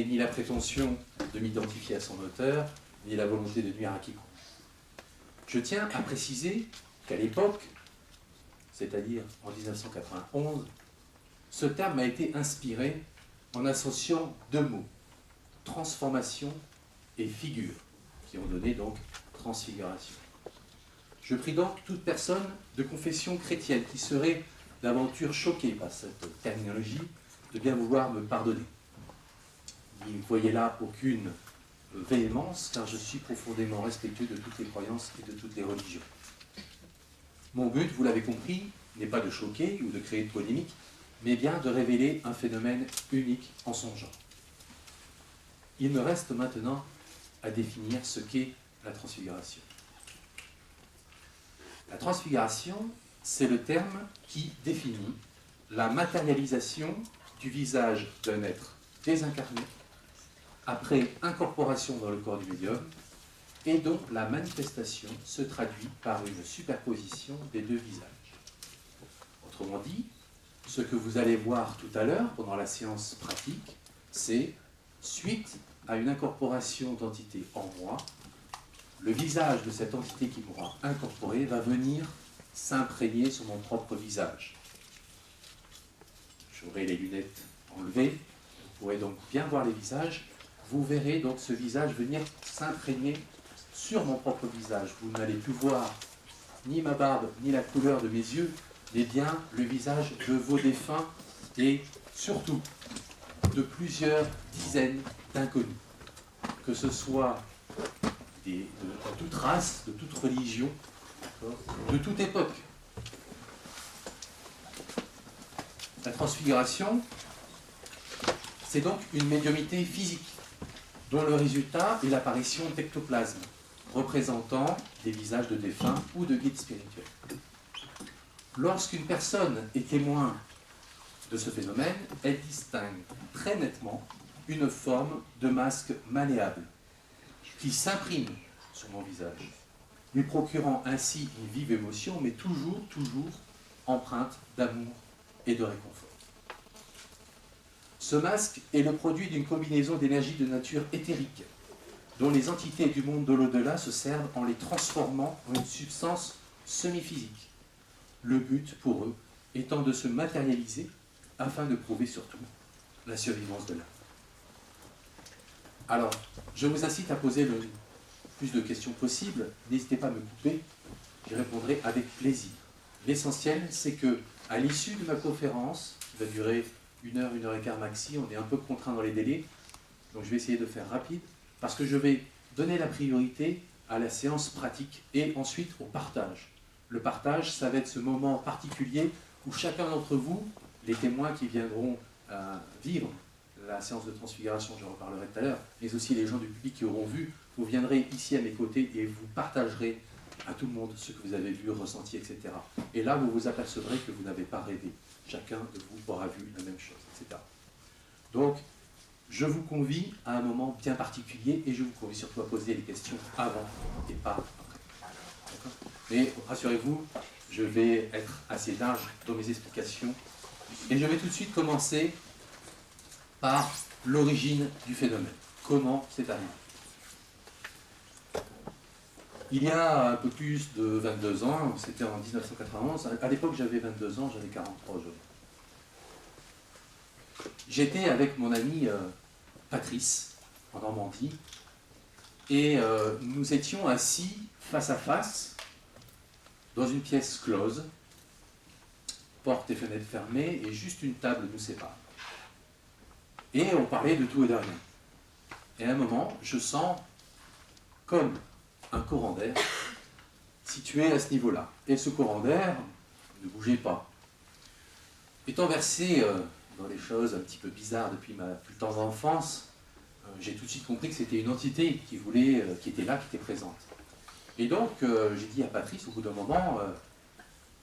n'ai ni la prétention de m'identifier à son auteur, ni la volonté de nuire à quiconque. Je tiens à préciser qu'à l'époque, c'est-à-dire en 1991, ce terme a été inspiré en associant deux mots, transformation et figure, qui ont donné donc transfiguration. Je prie donc toute personne de confession chrétienne qui serait d'aventure choquée par cette terminologie de bien vouloir me pardonner. N'y voyez là aucune véhémence, car je suis profondément respectueux de toutes les croyances et de toutes les religions. Mon but, vous l'avez compris, n'est pas de choquer ou de créer de polémique, mais bien de révéler un phénomène unique en son genre. Il me reste maintenant à définir ce qu'est la transfiguration. La transfiguration, c'est le terme qui définit la matérialisation du visage d'un être désincarné après incorporation dans le corps du médium et dont la manifestation se traduit par une superposition des deux visages. Autrement dit, ce que vous allez voir tout à l'heure pendant la séance pratique, c'est, suite à une incorporation d'entité en moi, le visage de cette entité qui m'aura incorporé va venir s'imprégner sur mon propre visage. J'aurai les lunettes enlevées, vous pourrez donc bien voir les visages. Vous verrez donc ce visage venir s'imprégner sur mon propre visage. Vous n'allez plus voir ni ma barbe, ni la couleur de mes yeux, mais bien le visage de vos défunts et surtout de plusieurs dizaines d'inconnus. Que ce soit de toute race, de toute religion, de toute époque. La transfiguration, c'est donc une médiumnité physique, dont le résultat est l'apparition d'ectoplasmes, représentant des visages de défunts ou de guides spirituels. Lorsqu'une personne est témoin de ce phénomène, elle distingue très nettement une forme de masque malléable qui s'imprime sur mon visage, lui procurant ainsi une vive émotion, mais toujours empreinte d'amour et de réconfort. Ce masque est le produit d'une combinaison d'énergies de nature éthérique, dont les entités du monde de l'au-delà se servent en les transformant en une substance semi-physique. Le but pour eux étant de se matérialiser afin de prouver surtout la survivance de l'âme. Alors, je vous incite à poser le plus de questions possible. N'hésitez pas à me couper, j'y répondrai avec plaisir. L'essentiel, c'est que, à l'issue de ma conférence, qui va durer 1 heure, 1 heure et quart maxi, on est un peu contraint dans les délais, donc je vais essayer de faire rapide, parce que je vais donner la priorité à la séance pratique et ensuite au partage. Le partage, ça va être ce moment particulier où chacun d'entre vous, les témoins qui viendront vivre la séance de transfiguration, je reparlerai tout à l'heure, mais aussi les gens du public qui auront vu, vous viendrez ici à mes côtés et vous partagerez à tout le monde ce que vous avez vu, ressenti, etc. Et là, vous vous apercevrez que vous n'avez pas rêvé. Chacun de vous aura vu la même chose, etc. Donc, je vous convie à un moment bien particulier et je vous convie surtout à poser les questions avant et pas après. D'accord ? Mais rassurez-vous, je vais être assez large dans mes explications et je vais tout de suite commencer par l'origine du phénomène. Comment c'est arrivé ? Il y a un peu plus de 22 ans, c'était en 1991, à l'époque j'avais 22 ans, j'avais 43 aujourd'hui. J'étais avec mon ami Patrice, en Normandie, et nous étions assis face à face, dans une pièce close, portes et fenêtres fermées, et juste une table nous sépare. Et on parlait de tout et de rien. Et à un moment, je sens comme un courant d'air situé à ce niveau-là. Et ce courant d'air ne bougeait pas. Étant versé dans des choses un petit peu bizarres depuis ma plus tendre enfance, j'ai tout de suite compris que c'était une entité qui était là, qui était présente. Et donc, j'ai dit à Patrice, au bout d'un moment,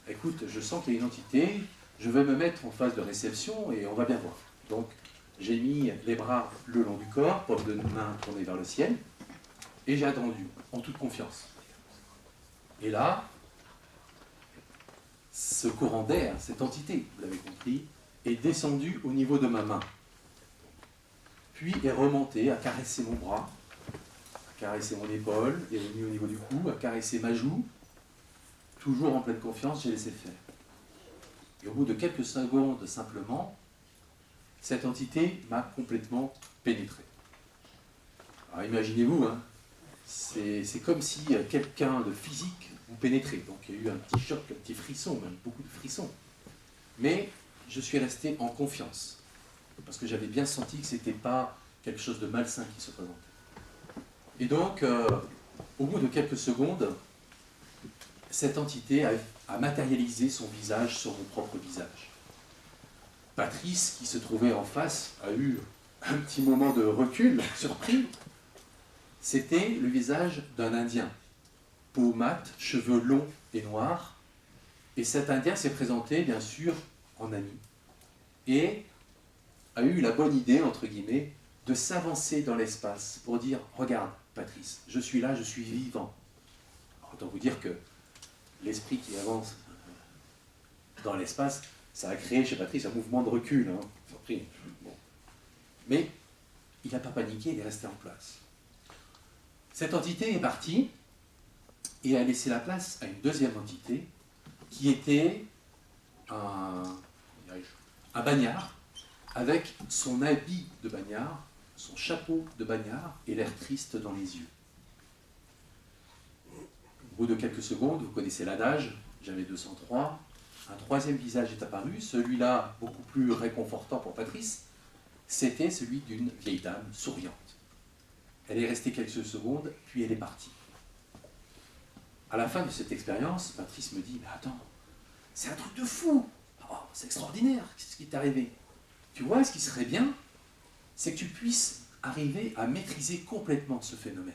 écoute, je sens qu'il y a une entité, je vais me mettre en phase de réception et on va bien voir. Donc, j'ai mis les bras le long du corps, paume de main tournée vers le ciel, et j'ai attendu, en toute confiance. Et là, ce courant d'air, cette entité, vous l'avez compris, est descendu au niveau de ma main. puis est remonté, a caressé mon bras, a caressé mon épaule, est venu au niveau du cou, a caressé ma joue. Toujours en pleine confiance, j'ai laissé faire. Et au bout de quelques secondes simplement, cette entité m'a complètement pénétré. Alors imaginez-vous, hein, c'est comme si quelqu'un de physique vous pénétrait. Donc il y a eu un petit choc, un petit frisson, même beaucoup de frissons. Mais je suis resté en confiance, parce que j'avais bien senti que ce n'était pas quelque chose de malsain qui se présentait. Et donc, au bout de quelques secondes, cette entité a matérialisé son visage sur mon propre visage. Patrice, qui se trouvait en face, a eu un petit moment de recul, surpris. C'était le visage d'un Indien. Peau mate, cheveux longs et noirs. Et cet Indien s'est présenté, bien sûr, en ami. Et a eu la bonne idée, entre guillemets, de s'avancer dans l'espace pour dire « Regarde, Patrice, je suis là, je suis vivant. » Autant vous dire que l'esprit qui avance dans l'espace, ça a créé chez Patrice un mouvement de recul. Hein. Surpris. Bon. Mais il n'a pas paniqué, il est resté en place. Cette entité est partie et a laissé la place à une deuxième entité qui était un bagnard avec son habit de bagnard, son chapeau de bagnard et l'air triste dans les yeux. Au bout de quelques secondes, vous connaissez l'adage, j'avais 203, un troisième visage est apparu, celui-là beaucoup plus réconfortant pour Patrice, c'était celui d'une vieille dame souriante. Elle est restée quelques secondes, puis elle est partie. À la fin de cette expérience, Patrice me dit « Mais attends, c'est un truc de fou, oh, c'est extraordinaire, qu'est-ce qui t'est arrivé? Tu vois, ce qui serait bien, c'est que tu puisses arriver à maîtriser complètement ce phénomène. »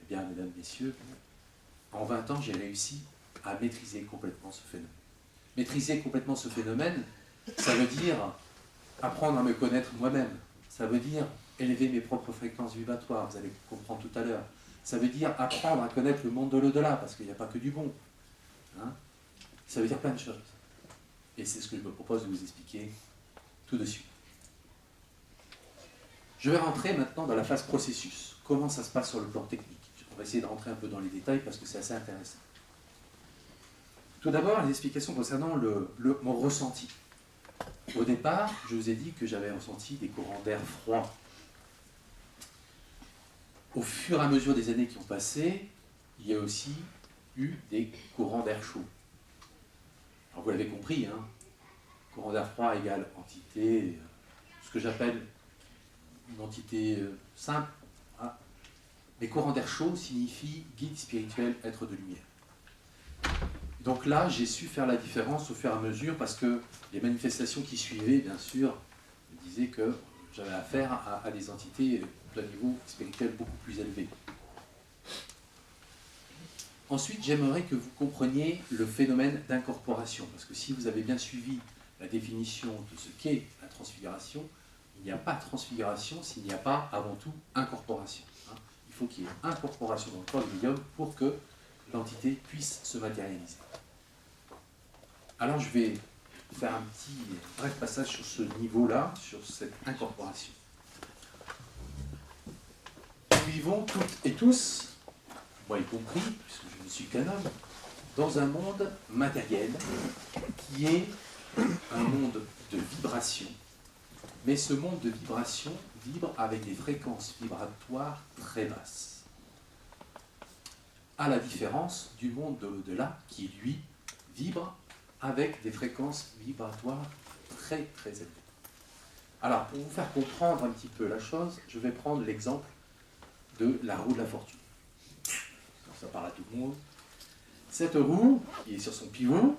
Eh bien, mesdames, messieurs, en 20 ans, j'ai réussi à maîtriser complètement ce phénomène. Maîtriser complètement ce phénomène, ça veut dire apprendre à me connaître moi-même. Ça veut dire élever mes propres fréquences vibratoires, vous allez comprendre tout à l'heure. Ça veut dire apprendre à connaître le monde de l'au-delà, parce qu'il n'y a pas que du bon. Hein? Ça veut dire plein de choses. Et c'est ce que je me propose de vous expliquer tout de suite. Je vais rentrer maintenant dans la phase processus. Comment ça se passe sur le plan technique? On va essayer de rentrer un peu dans les détails parce que c'est assez intéressant. Tout d'abord, les explications concernant mon ressenti. Au départ, je vous ai dit que j'avais ressenti des courants d'air froid. Au fur et à mesure des années qui ont passé, il y a aussi eu des courants d'air chaud. Alors vous l'avez compris, hein, courant d'air froid égale entité, ce que j'appelle une entité simple. Hein. Mais courant d'air chaud signifie guide spirituel, être de lumière. Donc là, j'ai su faire la différence au fur et à mesure parce que les manifestations qui suivaient, bien sûr, me disaient que j'avais affaire à des entités d'un niveau spirituel beaucoup plus élevé. Ensuite, j'aimerais que vous compreniez le phénomène d'incorporation, parce que si vous avez bien suivi la définition de ce qu'est la transfiguration, il n'y a pas de transfiguration s'il n'y a pas avant tout incorporation. Hein. Il faut qu'il y ait incorporation dans le corps du médium pour que l'entité puisse se matérialiser. Alors je vais faire un petit bref passage sur ce niveau-là, sur cette incorporation. Nous vivons toutes et tous, moi y compris, puisque je ne suis qu'un homme, dans un monde matériel qui est un monde de vibration. Mais ce monde de vibration vibre avec des fréquences vibratoires très basses. À la différence du monde de l'au-delà qui, lui, vibre avec des fréquences vibratoires très très élevées. Alors, pour vous faire comprendre un petit peu la chose, je vais prendre l'exemple de la roue de la fortune. Ça parle à tout le monde. Cette roue, qui est sur son pivot,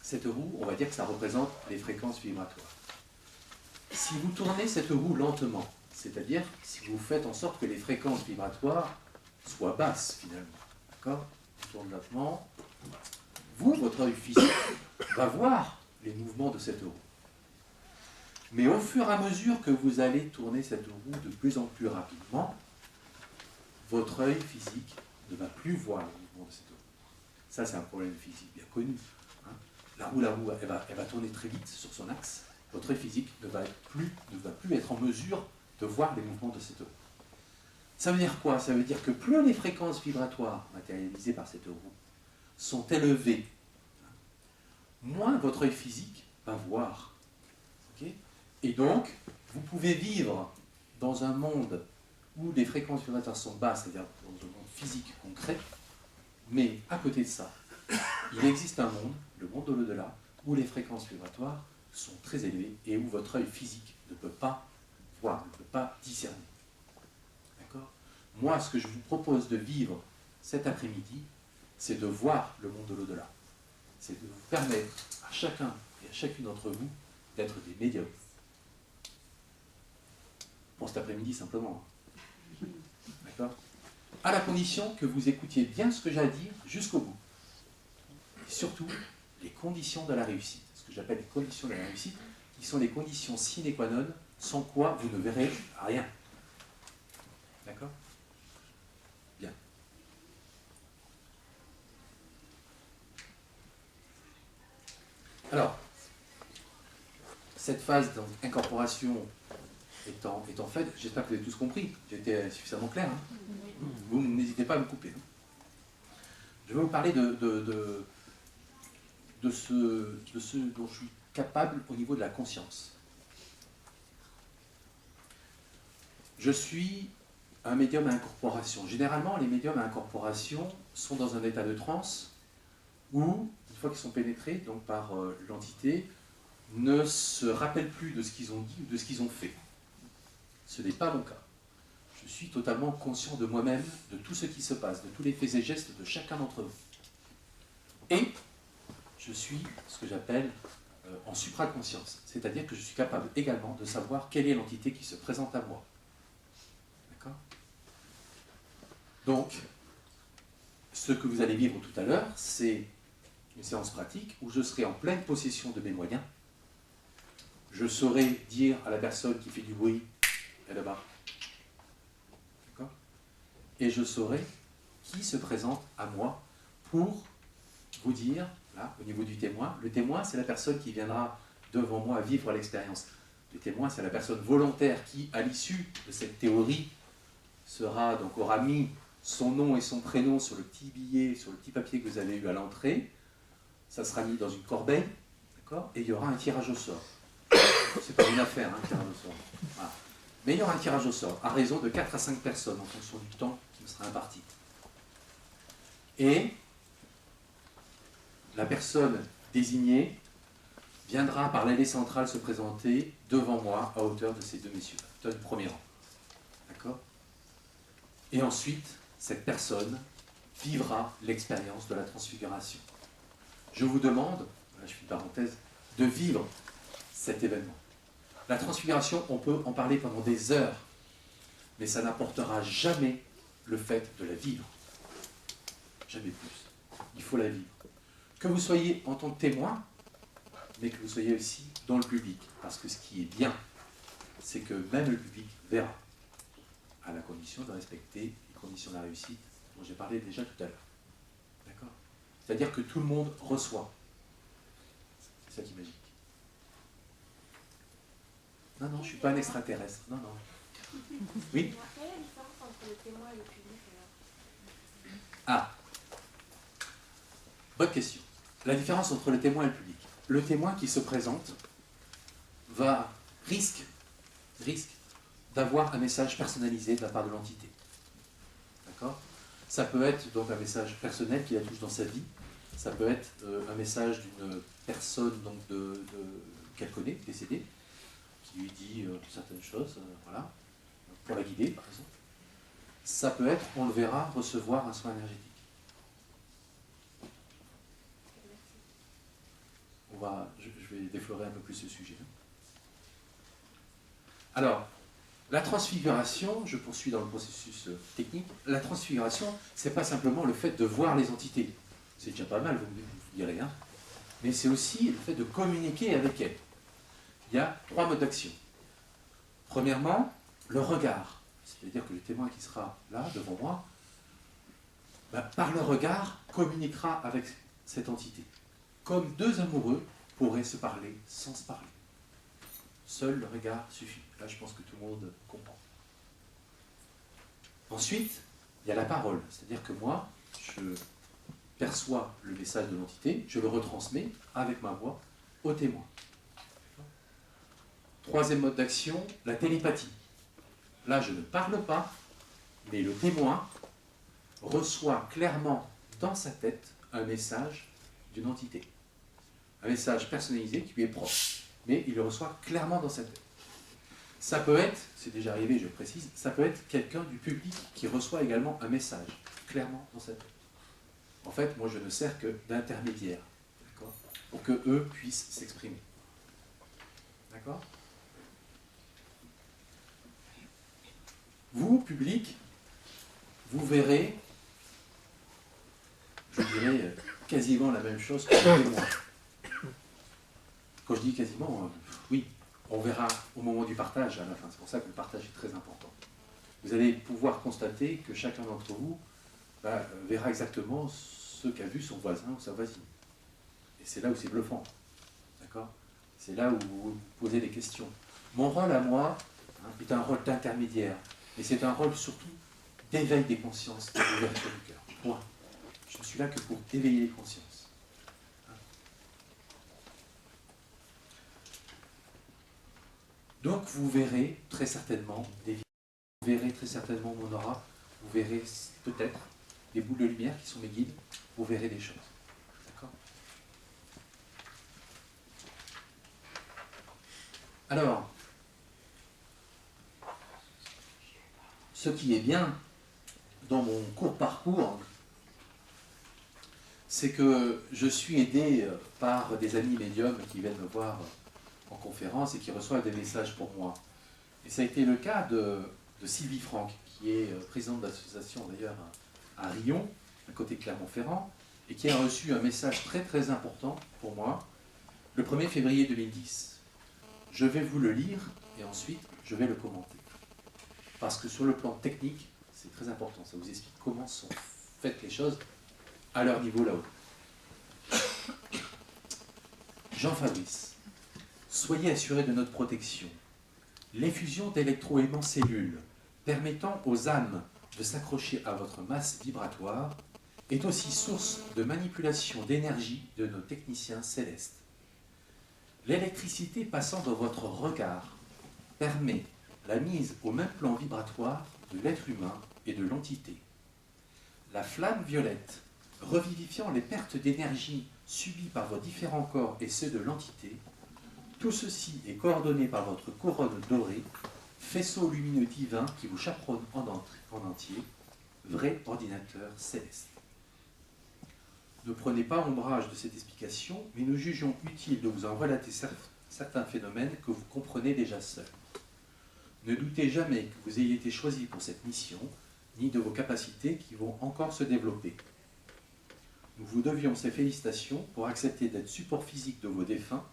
cette roue, on va dire que ça représente les fréquences vibratoires. Si vous tournez cette roue lentement, c'est-à-dire si vous faites en sorte que les fréquences vibratoires soient basses finalement, d'accord? On tourne lentement. Vous, votre œil physique, va voir les mouvements de cette roue. Mais au fur et à mesure que vous allez tourner cette roue de plus en plus rapidement, votre œil physique ne va plus voir les mouvements de cette roue. Ça, c'est un problème physique bien connu. Hein. La roue, elle va tourner très vite sur son axe. votre œil physique ne va plus être en mesure de voir les mouvements de cette roue. Ça veut dire quoi? Ça veut dire que plus les fréquences vibratoires matérialisées par cette roue sont élevées, moins votre œil physique va voir. Okay? Et donc, vous pouvez vivre dans un monde où les fréquences vibratoires sont basses, c'est-à-dire dans un monde physique concret, mais à côté de ça, il existe un monde, le monde de l'au-delà, où les fréquences vibratoires sont très élevées et où votre œil physique ne peut pas voir, ne peut pas discerner. D'accord? Moi, ce que je vous propose de vivre cet après-midi, c'est de voir le monde de l'au-delà. C'est de vous permettre à chacun et à chacune d'entre vous d'être des médiums. Pour cet après-midi, simplement. D'accord? À la condition que vous écoutiez bien ce que j'ai à dire jusqu'au bout. Et surtout, les conditions de la réussite. Ce que j'appelle les conditions de la réussite, qui sont les conditions sine qua non, sans quoi vous ne verrez rien. D'accord? Bien. Alors, cette phase d'incorporation étant faite, j'espère que vous avez tous compris, j'ai été suffisamment clair. Hein? Vous n'hésitez pas à me couper. Hein? Je vais vous parler de ce dont je suis capable au niveau de la conscience. Je suis un médium à incorporation. Généralement, les médiums à incorporation sont dans un état de transe où, une fois qu'ils sont pénétrés donc par l'entité, ne se rappellent plus de ce qu'ils ont dit ou de ce qu'ils ont fait. Ce n'est pas mon cas. Je suis totalement conscient de moi-même, de tout ce qui se passe, de tous les faits et gestes de chacun d'entre vous. Et je suis ce que j'appelle en supraconscience, c'est-à-dire que je suis capable également de savoir quelle est l'entité qui se présente à moi. D'accord? Donc, ce que vous allez vivre tout à l'heure, c'est une séance pratique où je serai en pleine possession de mes moyens. Je saurai dire à la personne qui fait du bruit, là-bas. D'accord? Et je saurai qui se présente à moi pour vous dire, là, au niveau du témoin, le témoin, c'est la personne qui viendra devant moi vivre l'expérience. Le témoin, c'est la personne volontaire qui, à l'issue de cette théorie, aura mis son nom et son prénom sur le petit billet, sur le petit papier que vous avez eu à l'entrée. Ça sera mis dans une corbeille, d'accord? Et il y aura un tirage au sort. C'est pas une affaire, un tirage au sort. Voilà. Mais il y aura un tirage au sort, à raison de 4 à 5 personnes, en fonction du temps qui me sera imparti. Et la personne désignée viendra par l'allée centrale se présenter devant moi, à hauteur de ces deux messieurs, à hauteur du premier rang. D'accord? Et ensuite, cette personne vivra l'expérience de la transfiguration. Je vous demande, là je fais une parenthèse, de vivre cet événement. La transfiguration, on peut en parler pendant des heures, mais ça n'apportera jamais le fait de la vivre. Jamais plus. Il faut la vivre. Que vous soyez en tant que témoin, mais que vous soyez aussi dans le public. Parce que ce qui est bien, c'est que même le public verra, à la condition de respecter les conditions de la réussite dont j'ai parlé déjà tout à l'heure. D'accord? C'est-à-dire que tout le monde reçoit. C'est ça qui est magique. Non, non, je ne suis pas un extraterrestre. Non, non. Oui? Quelle est la différence entre le témoin et le public alors? Ah. Bonne question. La différence entre le témoin et le public. Le témoin qui se présente risque d'avoir un message personnalisé de la part de l'entité. D'accord? Ça peut être donc un message personnel qui la touche dans sa vie. Ça peut être un message d'une personne donc qu'elle connaît, décédée, qui lui dit certaines choses, voilà, pour la guider par exemple. Ça peut être, on le verra, recevoir un soin énergétique. Je vais déflorer un peu plus ce sujet. Alors, la transfiguration, je poursuis dans le processus technique, la transfiguration, c'est pas simplement le fait de voir les entités. C'est déjà pas mal, vous direz, hein. Mais c'est aussi le fait de communiquer avec elles. Il y a 3 modes d'action. Premièrement, le regard. C'est-à-dire que le témoin qui sera là, devant moi, par le regard, communiquera avec cette entité. Comme deux amoureux pourraient se parler sans se parler. Seul le regard suffit. Là, je pense que tout le monde comprend. Ensuite, il y a la parole. C'est-à-dire que moi, je perçois le message de l'entité, je le retransmets avec ma voix au témoin. Troisième mode d'action, la télépathie. Là, je ne parle pas, mais le témoin reçoit clairement dans sa tête un message d'une entité. Un message personnalisé qui lui est propre, mais il le reçoit clairement dans sa tête. Ça peut être, c'est déjà arrivé, je précise, ça peut être quelqu'un du public qui reçoit également un message clairement dans sa tête. En fait, moi, je ne sers que d'intermédiaire, d'accord, pour que eux puissent s'exprimer. D'accord ? Vous, public, vous verrez, je dirais, quasiment la même chose que le témoin. Quand je dis quasiment, oui, on verra au moment du partage à la fin. C'est pour ça que le partage est très important. Vous allez pouvoir constater que chacun d'entre vous verra exactement ce qu'a vu son voisin ou sa voisine. Et c'est là où c'est bluffant. D'accord ? C'est là où vous vous posez des questions. Mon rôle à moi est un rôle d'intermédiaire. Et c'est un rôle surtout d'éveil des consciences et d'ouverture du cœur. Point. Je ne suis là que pour éveiller les consciences. Donc vous verrez très certainement des visions, vous verrez très certainement mon aura, vous verrez peut-être des boules de lumière qui sont mes guides, vous verrez des choses. D'accord ? Alors, ce qui est bien dans mon court parcours, c'est que je suis aidé par des amis médiums qui viennent me voir en conférence et qui reçoivent des messages pour moi. Et ça a été le cas de Sylvie Franck, qui est présidente de l'association d'ailleurs à Rion, à côté de Clermont-Ferrand, et qui a reçu un message très très important pour moi le 1er février 2010. Je vais vous le lire et ensuite je vais le commenter. Parce que sur le plan technique, c'est très important. Ça vous explique comment sont faites les choses à leur niveau là-haut. Jean-Fabrice, soyez assurés de notre protection. L'effusion d'électroaimants cellules permettant aux âmes de s'accrocher à votre masse vibratoire est aussi source de manipulation d'énergie de nos techniciens célestes. L'électricité passant dans votre regard permet la mise au même plan vibratoire de l'être humain et de l'entité. La flamme violette, revivifiant les pertes d'énergie subies par vos différents corps et ceux de l'entité, tout ceci est coordonné par votre couronne dorée, faisceau lumineux divin qui vous chaperonne en entier, vrai ordinateur céleste. Ne prenez pas ombrage de cette explication, mais nous jugeons utile de vous en relater certains phénomènes que vous comprenez déjà seuls. Ne doutez jamais que vous ayez été choisi pour cette mission, ni de vos capacités qui vont encore se développer. Nous vous devions ces félicitations pour accepter d'être support physique de vos défunts,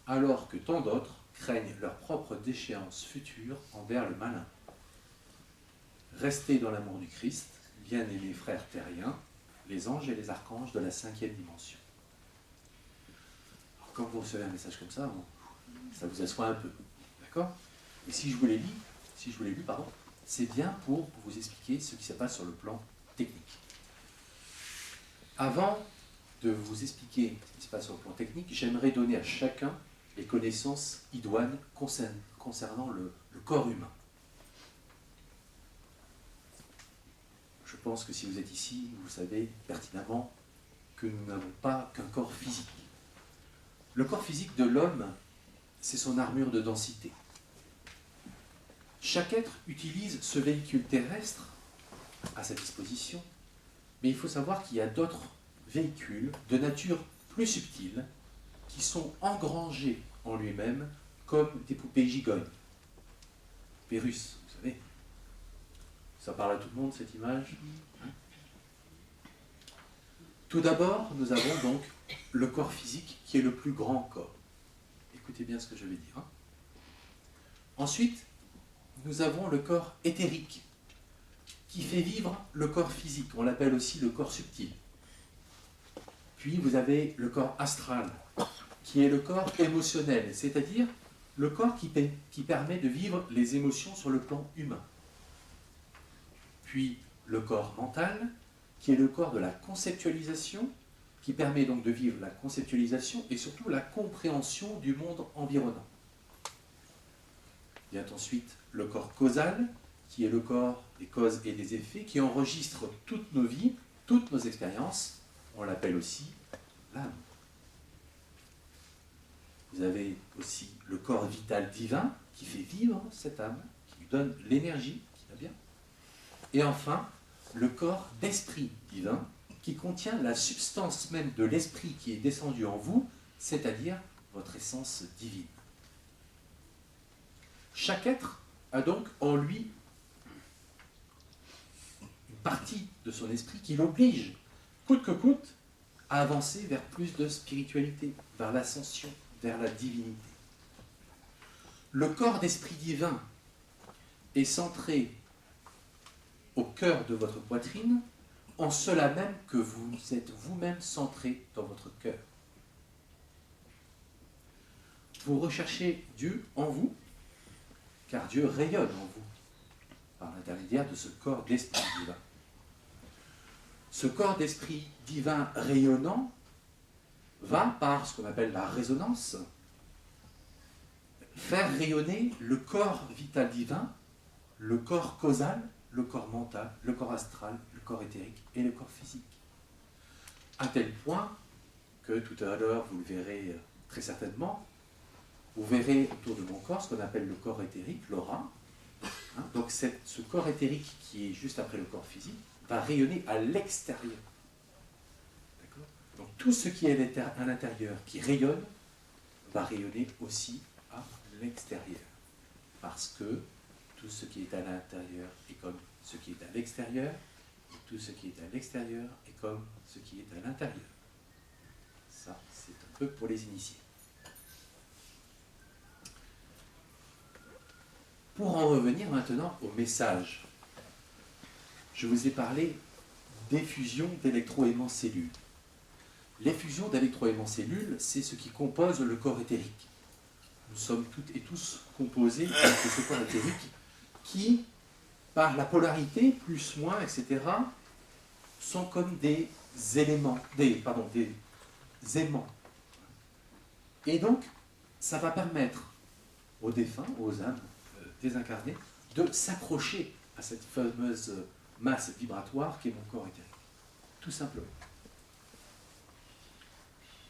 alors que tant d'autres craignent leur propre déchéance future envers le malin. Restez dans l'amour du Christ, bien-aimés frères terriens, les anges et les archanges de la 5e dimension. Alors, quand vous recevez un message comme ça, bon, ça vous assoit un peu, d'accord ? Et si je vous l'ai lu, c'est bien pour vous expliquer ce qui se passe sur le plan technique. Avant de vous expliquer ce qui se passe sur le plan technique, j'aimerais donner à chacun les connaissances idoines concernant le corps humain. Je pense que si vous êtes ici, vous savez pertinemment que nous n'avons pas qu'un corps physique. Le corps physique de l'homme, c'est son armure de densité. Chaque être utilise ce véhicule terrestre à sa disposition, mais il faut savoir qu'il y a d'autres véhicules de nature plus subtile qui sont engrangés en lui-même comme des poupées gigognes. Poupées russes, vous savez. Ça parle à tout le monde, cette image. Tout d'abord, nous avons donc le corps physique qui est le plus grand corps. Écoutez bien ce que je vais dire. Ensuite, nous avons le corps éthérique qui fait vivre le corps physique. On l'appelle aussi le corps subtil. Puis vous avez le corps astral qui est le corps émotionnel, c'est-à-dire le corps qui permet de vivre les émotions sur le plan humain. Puis le corps mental, qui est le corps de la conceptualisation, qui permet donc de vivre la conceptualisation et surtout la compréhension du monde environnant. Vient ensuite le corps causal, qui est le corps des causes et des effets, qui enregistre toutes nos vies, toutes nos expériences. On l'appelle aussi l'âme. Vous avez aussi le corps vital divin, qui fait vivre cette âme, qui lui donne l'énergie qui va bien. Et enfin, le corps d'esprit divin, qui contient la substance même de l'esprit qui est descendu en vous, c'est-à-dire votre essence divine. Chaque être a donc en lui une partie de son esprit qui l'oblige, coûte que coûte, à avancer vers plus de spiritualité, vers l'ascension, vers la divinité. Le corps d'esprit divin est centré au cœur de votre poitrine, en cela même que vous êtes vous-même centré dans votre cœur. Vous recherchez Dieu en vous, car Dieu rayonne en vous, par l'intermédiaire de ce corps d'esprit divin. Ce corps d'esprit divin rayonnant va, par ce qu'on appelle la résonance, faire rayonner le corps vital divin, le corps causal, le corps mental, le corps astral, le corps éthérique et le corps physique. À tel point que tout à l'heure, vous le verrez très certainement, vous verrez autour de mon corps ce qu'on appelle le corps éthérique, l'aura. Donc ce corps éthérique qui est juste après le corps physique va rayonner à l'extérieur. D'accord ? Donc tout ce qui est à l'intérieur, qui rayonne, va rayonner aussi à l'extérieur. Parce que tout ce qui est à l'intérieur est comme ce qui est à l'extérieur, et tout ce qui est à l'extérieur est comme ce qui est à l'intérieur. Ça, c'est un peu pour les initiés. Pour en revenir maintenant au message, je vous ai parlé d'effusion d'électroaimants cellules. L'effusion d'électroaimants cellules, c'est ce qui compose le corps éthérique. Nous sommes toutes et tous composés de ce corps éthérique qui, par la polarité, plus, moins, etc., sont comme des éléments, des aimants. Et donc, ça va permettre aux défunts, aux âmes désincarnées, de s'accrocher à cette fameuse masse vibratoire qui est mon corps éthérique. Tout simplement.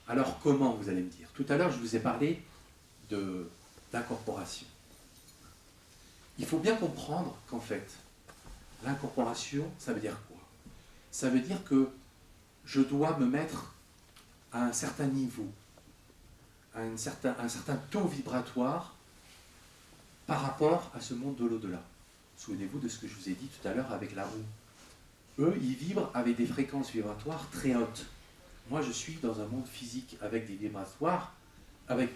Alors, comment, vous allez me dire? Tout à l'heure, je vous ai parlé d'incorporation. Il faut bien comprendre qu'en fait, l'incorporation, ça veut dire quoi? Ça veut dire que je dois me mettre à un certain niveau, à un certain taux vibratoire par rapport à ce monde de l'au-delà. Souvenez-vous de ce que je vous ai dit tout à l'heure avec la roue. Eux, ils vibrent avec des fréquences vibratoires très hautes. Moi, je suis dans un monde physique avec des vibratoires, avec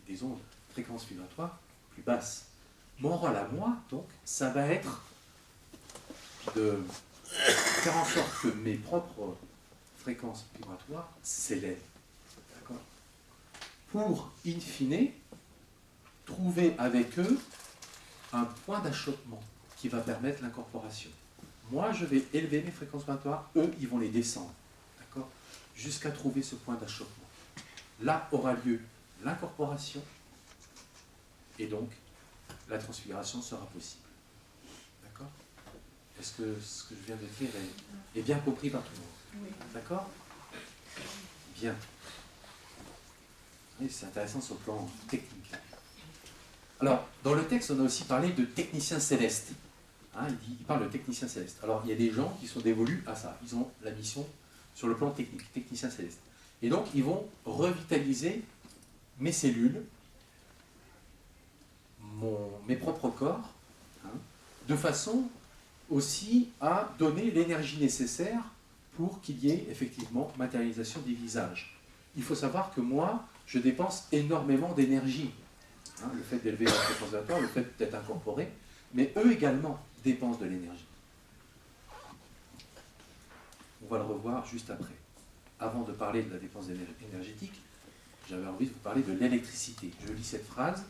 des ondes, fréquences vibratoires plus basses. Mon rôle à moi, donc, ça va être de faire en sorte que mes propres fréquences vibratoires s'élèvent. D'accord ? Pour, in fine, trouver avec eux un point d'achoppement qui va permettre l'incorporation. Moi, je vais élever mes fréquences vibratoires, eux, ils vont les descendre. D'accord ? Jusqu'à trouver ce point d'achoppement. Là aura lieu l'incorporation et donc la transfiguration sera possible. D'accord ? Est-ce que ce que je viens de dire est bien compris par tout le monde ? Oui. D'accord ? Bien. Oui, c'est intéressant sur le plan technique. Alors, dans le texte, on a aussi parlé de techniciens célestes. Hein, il parle de techniciens célestes. Alors, il y a des gens qui sont dévolus à ça. Ils ont la mission sur le plan technique, techniciens célestes. Et donc, ils vont revitaliser mes cellules, mes propres corps, hein, de façon aussi à donner l'énergie nécessaire pour qu'il y ait effectivement matérialisation des visages. Il faut savoir que moi, je dépense énormément d'énergie. Hein, le fait d'élever la fréquence vibratoire, le fait d'être incorporé, mais eux également dépensent de l'énergie. On va le revoir juste après. Avant de parler de la dépense énergétique, j'avais envie de vous parler de l'électricité. Je lis cette phrase.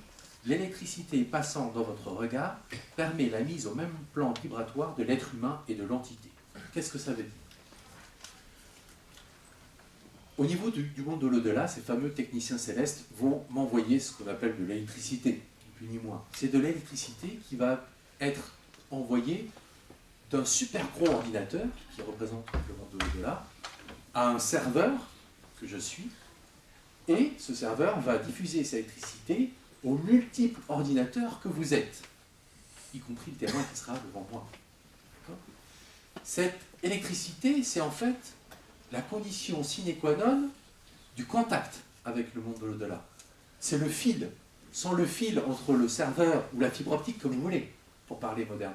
L'électricité passant dans votre regard permet la mise au même plan vibratoire de l'être humain et de l'entité. Qu'est-ce que ça veut dire? Au niveau du monde de l'au-delà, ces fameux techniciens célestes vont m'envoyer ce qu'on appelle de l'électricité, ni plus ni moins. C'est de l'électricité qui va être envoyée d'un super gros ordinateur, qui représente le monde de l'au-delà, à un serveur, que je suis, et ce serveur va diffuser cette électricité aux multiples ordinateurs que vous êtes, y compris le témoin qui sera devant moi. Cette électricité, c'est en fait la condition sine qua non du contact avec le monde de l'au-delà. C'est le fil. Sans le fil entre le serveur ou la fibre optique, comme vous voulez, pour parler moderne.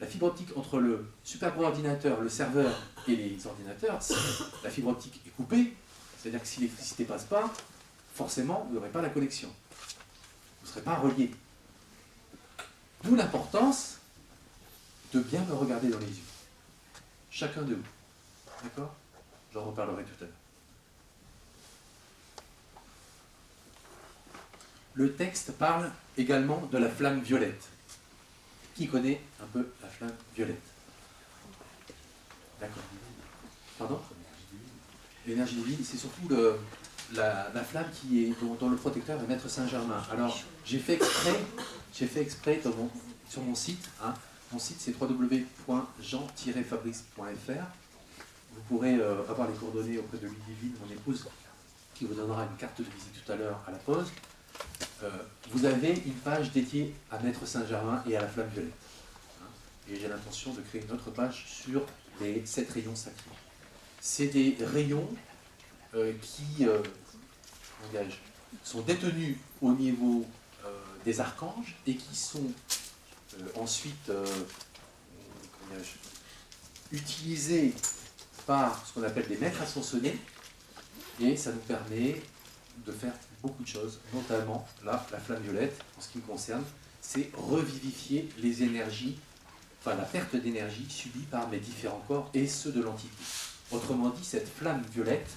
La fibre optique entre le super gros ordinateur, le serveur et les ordinateurs, si la fibre optique est coupée, c'est-à-dire que si l'électricité ne passe pas, forcément, vous n'aurez pas la connexion. Vous ne serez pas relié. D'où l'importance de bien me regarder dans les yeux. Chacun de vous. D'accord? J'en reparlerai tout à l'heure. Le texte parle également de la flamme violette. Qui connaît un peu la flamme violette? D'accord. Pardon? L'énergie divine, c'est surtout la flamme qui est, dont le protecteur est Maître Saint-Germain. Alors, j'ai fait exprès sur mon site. Hein, mon site, c'est www.jean-fabrice.fr. Vous pourrez avoir les coordonnées auprès de Ludivine, mon épouse, qui vous donnera une carte de visite tout à l'heure à la pause. Vous avez une page dédiée à Maître Saint-Germain et à la flamme violette. Et j'ai l'intention de créer une autre page sur les 7 rayons sacrés. C'est des rayons qui sont détenus au niveau des archanges et qui sont ensuite utilisés par ce qu'on appelle des maîtres ascensionnés, et ça nous permet de faire beaucoup de choses, notamment là, la flamme violette, en ce qui me concerne, c'est revivifier les énergies, enfin la perte d'énergie subie par mes différents corps et ceux de l'entité. Autrement dit, cette flamme violette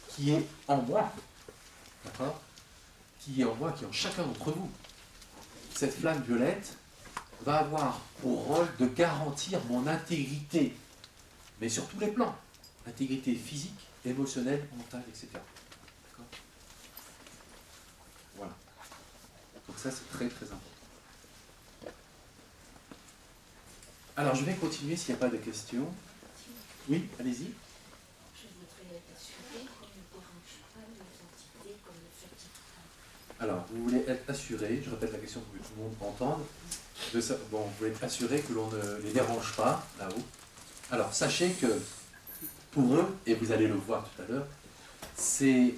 qui est en moi, d'accord, qui est en moi, qui est en chacun d'entre vous. Cette flamme violette va avoir pour rôle de garantir mon intégrité, mais sur tous les plans. Intégrité physique, émotionnelle, mentale, etc. D'accord ? Voilà. Donc ça, c'est très très important. Alors, je vais continuer s'il n'y a pas de questions. Oui, allez-y. Je voudrais être assurée qu'on ne dérange pas nos entités comme le certificat. Alors, vous voulez être assuré, je répète la question pour que tout le monde entende, vous voulez être assuré que l'on ne les dérange pas, là-haut. Alors, sachez que, pour eux, et vous allez le voir tout à l'heure, c'est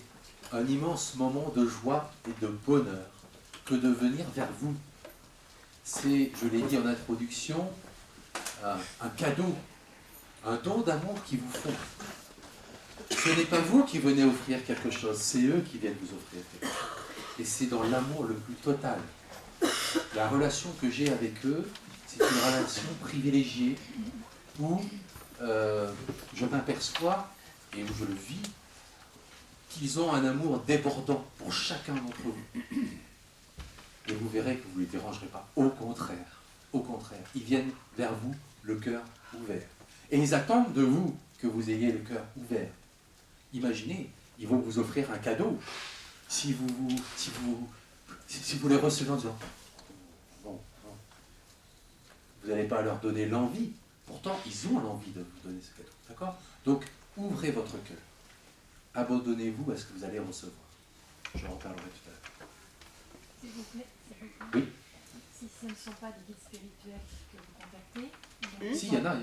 un immense moment de joie et de bonheur que de venir vers vous. C'est, je l'ai dit en introduction, un cadeau, un don d'amour qu'ils vous font. Ce n'est pas vous qui venez offrir quelque chose, c'est eux qui viennent vous offrir quelque chose. Et c'est dans l'amour le plus total. La relation que j'ai avec eux, c'est une relation privilégiée où je m'aperçois, et où je le vis, qu'ils ont un amour débordant pour chacun d'entre vous. Et vous verrez que vous ne les dérangerez pas. Au contraire, ils viennent vers vous le cœur ouvert. Et ils attendent de vous que vous ayez le cœur ouvert. Imaginez, ils vont vous offrir un cadeau. Si vous les recevez en disant bon, vous n'allez pas leur donner l'envie, pourtant ils ont l'envie de vous donner ce cadeau. D'accord ? Donc ouvrez votre cœur. Abandonnez-vous à ce que vous allez recevoir. Je en parlerai tout à l'heure. S'il vous plaît. Oui. Si ce ne sont pas des guides spirituels que vous contactez, Si, il y en a.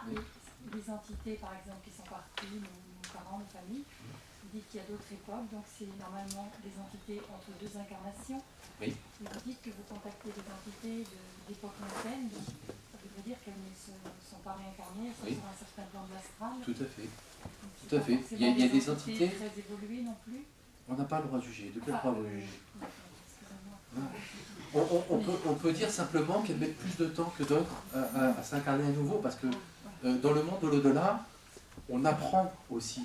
mais des entités par exemple qui sont parties, nos parents, nos familles, vous dites qu'il y a d'autres époques, donc c'est normalement des entités entre deux incarnations. Oui. Et vous dites que vous contactez des entités d'époques lointaines, donc ça veut dire qu'elles ne sont pas réincarnées, elles sont Oui. sur un certain plan de l'astral. Tout à fait. Donc, Tout à fait. c'est Il y a pas des entités. très évoluées non plus. On n'a pas le droit de juger. De quel droit vous jugez ? Excusez-moi. On peut dire simplement qu'elles mettent plus de temps que d'autres à s'incarner à nouveau, parce que dans le monde de l'au-delà, on apprend aussi.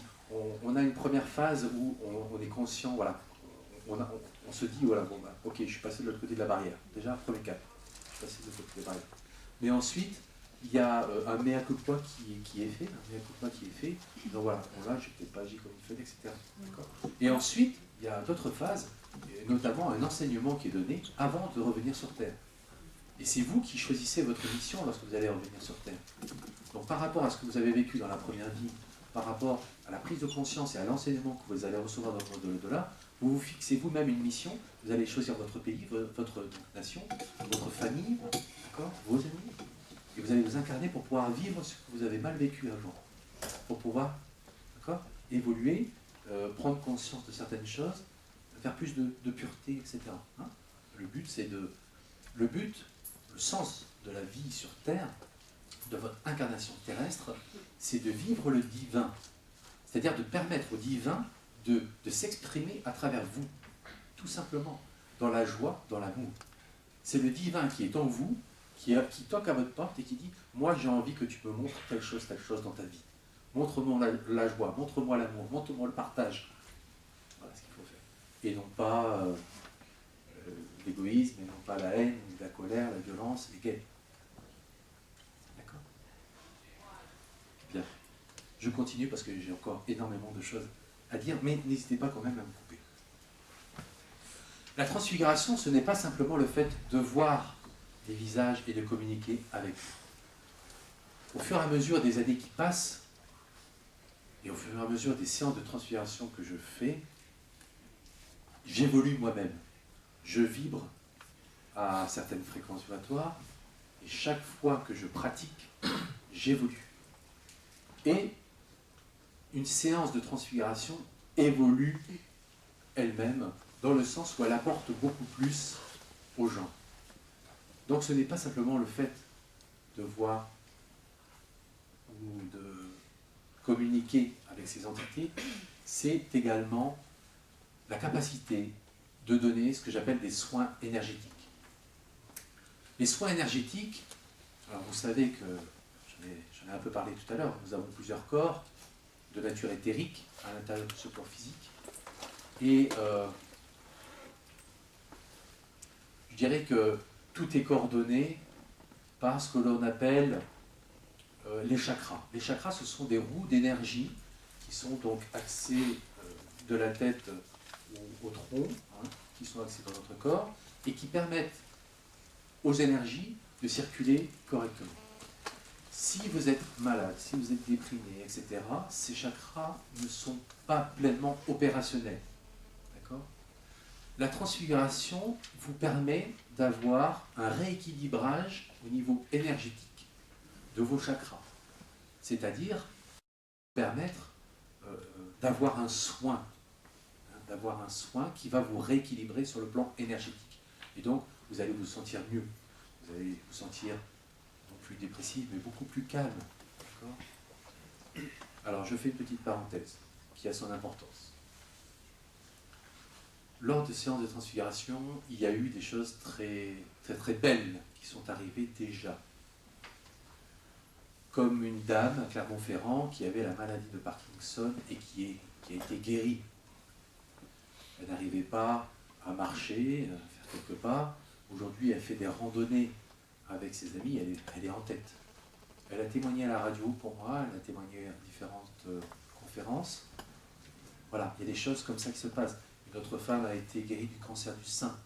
On a une première phase où on est conscient, voilà, on se dit, voilà, bon, bah, ok, je suis passé de l'autre côté de la barrière. Déjà, premier cap, je suis passé de l'autre côté de la barrière. Mais ensuite, il y a un mea culpa qui est fait, donc voilà, bon, là, je n'ai peut-être pas agi comme il fallait, etc. D'accord. Et ensuite, il y a d'autres phases, et notamment un enseignement qui est donné avant de revenir sur Terre. Et c'est vous qui choisissez votre mission lorsque vous allez revenir sur Terre. Donc par rapport à ce que vous avez vécu dans la première vie, par rapport à la prise de conscience et à l'enseignement que vous allez recevoir dans le au-delà, vous vous fixez vous-même une mission, vous allez choisir votre pays, votre nation, votre famille, d'accord, vos amis, et vous allez vous incarner pour pouvoir vivre ce que vous avez mal vécu avant, pour pouvoir, d'accord, évoluer, prendre conscience de certaines choses, faire plus de pureté, etc. Hein. Le sens de la vie sur Terre, de votre incarnation terrestre, c'est de vivre le divin. C'est-à-dire de permettre au divin de s'exprimer à travers vous, tout simplement, dans la joie, dans l'amour. C'est le divin qui est en vous, qui toque à votre porte et qui dit « Moi, j'ai envie que tu me montres telle chose dans ta vie. Montre-moi la joie, montre-moi l'amour, montre-moi le partage. » Voilà ce qu'il faut faire. Et non pas l'égoïsme, et non pas la haine, la colère, la violence, les guerres. D'accord ? Bien. Je continue parce que j'ai encore énormément de choses à dire, mais n'hésitez pas quand même à me couper. La transfiguration, ce n'est pas simplement le fait de voir des visages et de communiquer avec eux. Au fur et à mesure des années qui passent, et au fur et à mesure des séances de transfiguration que je fais, j'évolue moi-même. Je vibre à certaines fréquences vibratoires, et chaque fois que je pratique, j'évolue. Et une séance de transfiguration évolue elle-même, dans le sens où elle apporte beaucoup plus aux gens. Donc ce n'est pas simplement le fait de voir ou de communiquer avec ces entités, c'est également la capacité de donner ce que j'appelle des soins énergétiques. Les soins énergétiques, alors vous savez que, j'en ai un peu parlé tout à l'heure, nous avons plusieurs corps de nature éthérique à l'intérieur de ce corps physique. Et je dirais que tout est coordonné par ce que l'on appelle les chakras. Les chakras, ce sont des roues d'énergie qui sont donc axées de la tête au tronc, hein, qui sont axées dans notre corps, et qui permettent aux énergies de circuler correctement. Si vous êtes malade, si vous êtes déprimé, etc., ces chakras ne sont pas pleinement opérationnels. D'accord ? La transfiguration vous permet d'avoir un rééquilibrage au niveau énergétique de vos chakras. C'est-à-dire permettre d'avoir un soin, qui va vous rééquilibrer sur le plan énergétique. Et donc, vous allez vous sentir mieux. Vous allez vous sentir non plus dépressif, mais beaucoup plus calme. D'accord ? Alors, je fais une petite parenthèse qui a son importance. Lors de séances de transfiguration, il y a eu des choses très, très, très belles qui sont arrivées déjà. Comme une dame à Clermont-Ferrand qui avait la maladie de Parkinson et qui a été guérie. Elle n'arrivait pas à marcher, à faire quelques pas. Aujourd'hui, elle fait des randonnées avec ses amis, elle est en tête. Elle a témoigné à la radio pour moi, elle a témoigné à différentes conférences. Voilà, il y a des choses comme ça qui se passent. Une autre femme a été guérie du cancer du sein.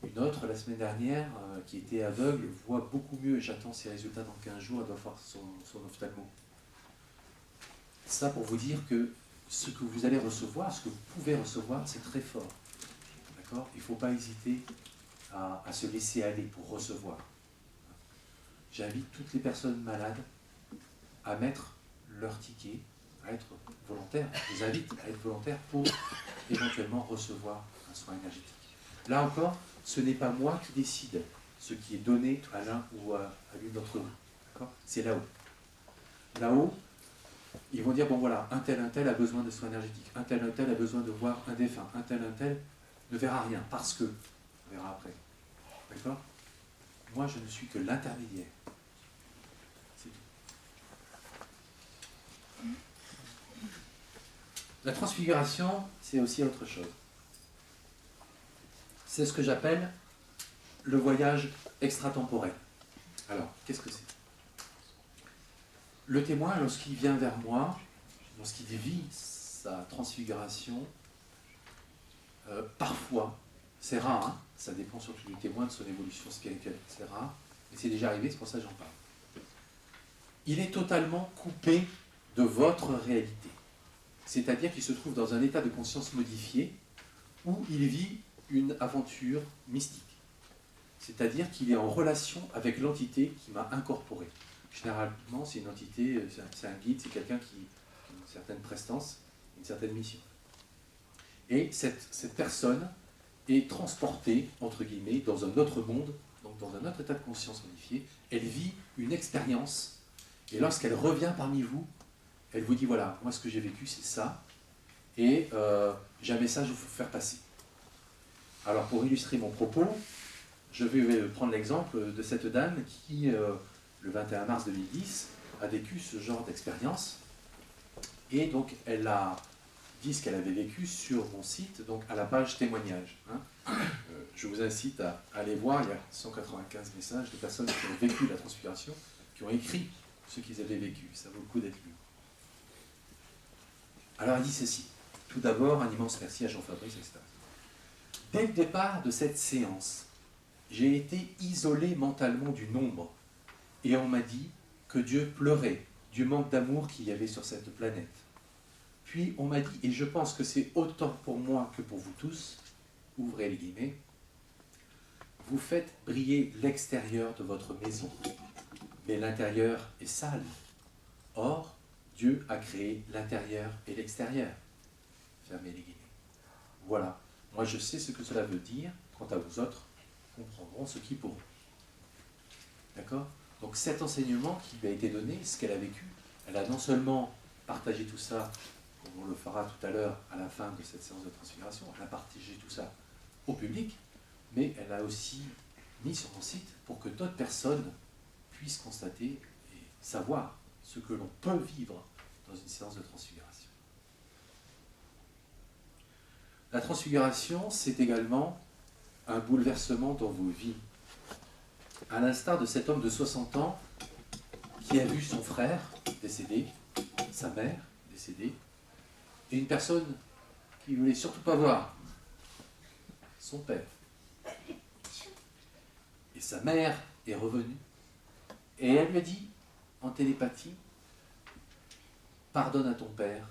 Une autre, la semaine dernière, qui était aveugle, voit beaucoup mieux. J'attends ses résultats dans 15 jours, elle doit voir son ophtalmo. Ça pour vous dire que ce que vous allez recevoir, ce que vous pouvez recevoir, c'est très fort. D'accord ? Il ne faut pas hésiter à se laisser aller pour recevoir. J'invite toutes les personnes malades à mettre leur ticket, à être volontaires. Je les invite à être volontaires pour éventuellement recevoir un soin énergétique. Là encore, ce n'est pas moi qui décide ce qui est donné à l'un ou à l'une d'entre vous. D'accord ? C'est là-haut. Là-haut, ils vont dire, bon voilà, un tel a besoin de soins énergétiques, un tel a besoin de voir un défunt, un tel ne verra rien, parce que, on verra après. D'accord ? Moi, je ne suis que l'intermédiaire. C'est tout. La transfiguration, c'est aussi autre chose. c'est ce que j'appelle le voyage extratemporel. Alors, qu'est-ce que c'est? Le témoin, lorsqu'il vient vers moi, lorsqu'il vit sa transfiguration, parfois, c'est rare, hein, ça dépend surtout du témoin, de son évolution spirituelle, c'est rare, mais c'est déjà arrivé, c'est pour ça que j'en parle. Il est totalement coupé de votre réalité. C'est-à-dire qu'il se trouve dans un état de conscience modifié où il vit une aventure mystique. C'est-à-dire qu'il est en relation avec l'entité qui m'a incorporé. Généralement, c'est une entité, c'est un guide, c'est quelqu'un qui a une certaine prestance, une certaine mission. Et cette personne est transportée, entre guillemets, dans un autre monde, donc dans un autre état de conscience modifié. Elle vit une expérience, et lorsqu'elle revient parmi vous, elle vous dit, voilà, moi ce que j'ai vécu, c'est ça, et j'ai un message à vous faire passer. Alors, pour illustrer mon propos, je vais prendre l'exemple de cette dame qui, le 21 mars 2010, a vécu ce genre d'expérience. Et donc, elle a dit ce qu'elle avait vécu sur mon site, donc à la page témoignage. Hein. Je vous incite à aller voir, il y a 195 messages de personnes qui ont vécu la transfiguration, qui ont écrit ce qu'ils avaient vécu. Ça vaut le coup d'être lu. Alors, elle dit ceci. Tout d'abord, un immense merci à Jean-Fabrice, etc. Dès le départ de cette séance, j'ai été isolé mentalement du nombre. Et on m'a dit que Dieu pleurait du manque d'amour qu'il y avait sur cette planète. Puis on m'a dit, et je pense que c'est autant pour moi que pour vous tous, ouvrez les guillemets, vous faites briller l'extérieur de votre maison, mais l'intérieur est sale. Or, Dieu a créé l'intérieur et l'extérieur. Fermez les guillemets. Voilà. Moi, je sais ce que cela veut dire. Quant à vous autres, comprendront ce qui pourront. D'accord? Donc cet enseignement qui lui a été donné, ce qu'elle a vécu, elle a non seulement partagé tout ça, comme on le fera tout à l'heure à la fin de cette séance de transfiguration, elle a partagé tout ça au public, mais elle a aussi mis sur son site pour que d'autres personnes puissent constater et savoir ce que l'on peut vivre dans une séance de transfiguration. La transfiguration, c'est également un bouleversement dans vos vies. À l'instar de cet homme de 60 ans qui a vu son frère décédé, sa mère décédée, et une personne qui ne voulait surtout pas voir son père. Et sa mère est revenue, et elle lui a dit, en télépathie, pardonne à ton père,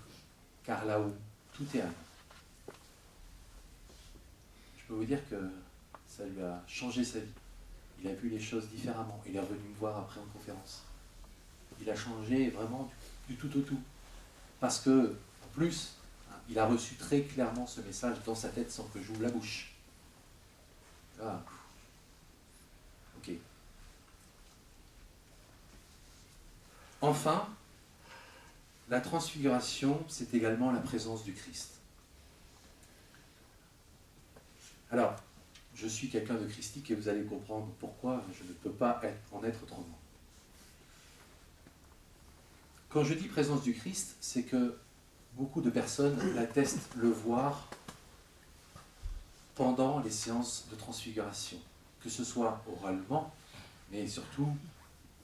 car là-haut, tout est à nous. Je peux vous dire que ça lui a changé sa vie. Il a vu les choses différemment. Il est revenu me voir après en conférence. Il a changé vraiment du tout au tout. Parce que, en plus, il a reçu très clairement ce message dans sa tête sans que j'ouvre la bouche. Ah. Ok. Enfin, la transfiguration, c'est également la présence du Christ. Alors, je suis quelqu'un de christique et vous allez comprendre pourquoi je ne peux pas en être autrement. Quand je dis présence du Christ, c'est que beaucoup de personnes l'attestent le voir pendant les séances de transfiguration, que ce soit oralement, mais surtout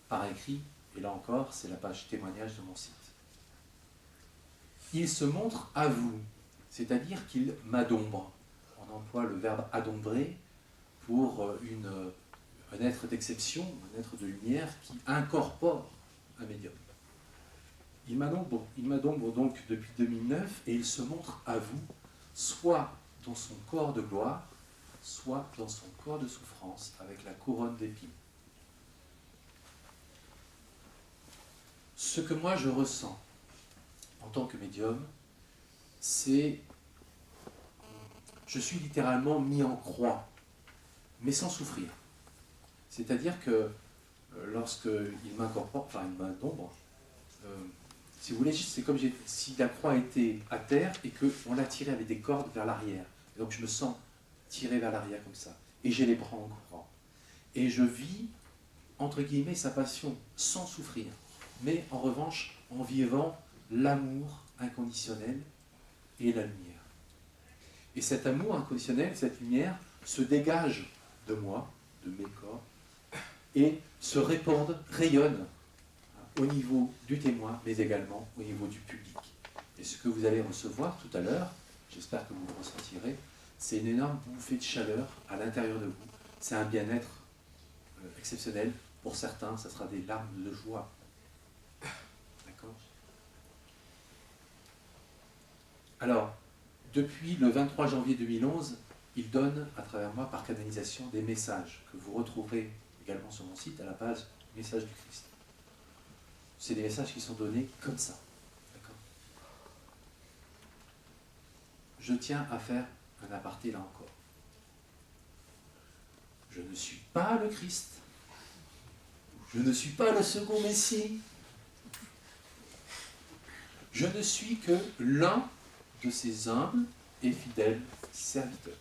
par écrit, et là encore, c'est la page témoignage de mon site. Il se montre à vous, c'est-à-dire qu'il m'adombre. On emploie le verbe adombrer pour un être d'exception, un être de lumière qui incorpore un médium. Il m'adombre donc depuis 2009 et il se montre à vous, soit dans son corps de gloire, soit dans son corps de souffrance avec la couronne d'épines. Ce que moi je ressens en tant que médium, c'est je suis littéralement mis en croix, mais sans souffrir. C'est-à-dire que lorsqu'il m'incorpore, enfin il m'adombre, si vous voulez, c'est comme si la croix était à terre et qu'on l'a tirée avec des cordes vers l'arrière. Et donc je me sens tiré vers l'arrière comme ça. Et j'ai les bras en croix. Et je vis, entre guillemets, sa passion sans souffrir. Mais en revanche, en vivant l'amour inconditionnel et la lumière. Et cet amour inconditionnel, cette lumière, se dégagent de moi, de mes corps, et se répandent, rayonnent au niveau du témoin, mais également au niveau du public. Et ce que vous allez recevoir tout à l'heure, j'espère que vous le ressentirez, c'est une énorme bouffée de chaleur à l'intérieur de vous. C'est un bien-être exceptionnel. Pour certains, ça sera des larmes de joie. D'accord ? Alors, depuis le 23 janvier 2011, il donne, à travers moi, par canonisation, des messages que vous retrouverez également sur mon site, à la page Messages du Christ. C'est des messages qui sont donnés comme ça. D'accord ? Je tiens à faire un aparté là encore. Je ne suis pas le Christ. Je ne suis pas le second Messie. Je ne suis que l'un de ses humbles et fidèles serviteurs.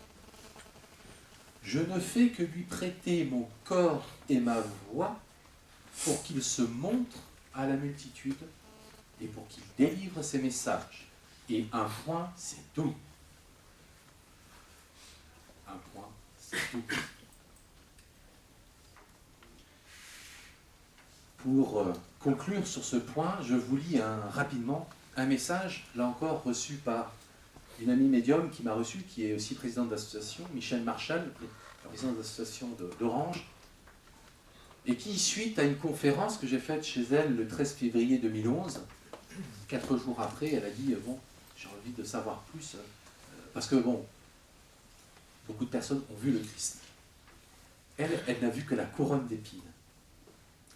Je ne fais que lui prêter mon corps et ma voix pour qu'il se montre à la multitude et pour qu'il délivre ses messages. Et un point, c'est tout. Un point, c'est tout. Pour conclure sur ce point, je vous lis rapidement un message, là encore reçu par une amie médium qui m'a reçu, qui est aussi présidente d'association, Michel Marchal, présidente d'association d'Orange, et qui, suite à une conférence que j'ai faite chez elle le 13 février 2011, 4 jours après, elle a dit « Bon, j'ai envie de savoir plus, parce que, bon, beaucoup de personnes ont vu le Christ. » Elle n'a vu que la couronne d'épines.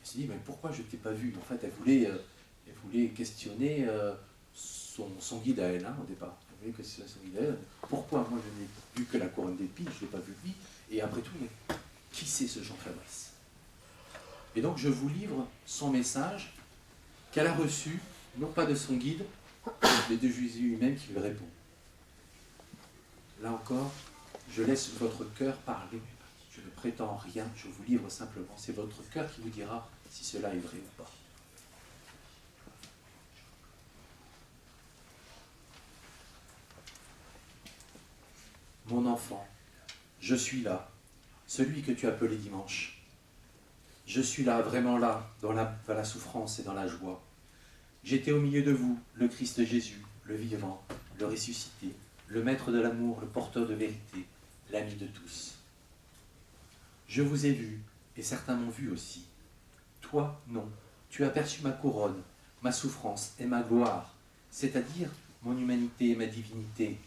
Elle s'est dit « Mais pourquoi je ne t'ai pas vu ?» En fait, elle voulait questionner son guide à elle, au départ. Elle voulait questionner son guide à elle. Pourquoi moi je n'ai vu que la couronne d'épines, je ne l'ai pas vu lui, et après tout, mais qui c'est ce Jean Fabrice? Et donc je vous livre son message qu'elle a reçu, non pas de son guide, mais de Jésus lui-même qui lui répond. Là encore, je laisse votre cœur parler. Je ne prétends rien, je vous livre simplement. C'est votre cœur qui vous dira si cela est vrai ou pas. Mon enfant, je suis là, celui que tu appelais dimanche. Je suis là, vraiment là, dans la souffrance et dans la joie. J'étais au milieu de vous, le Christ Jésus, le vivant, le ressuscité, le maître de l'amour, le porteur de vérité, l'ami de tous. Je vous ai vu, et certains m'ont vu aussi. Toi, non, tu as perçu ma couronne, ma souffrance et ma gloire, c'est-à-dire mon humanité et ma divinité.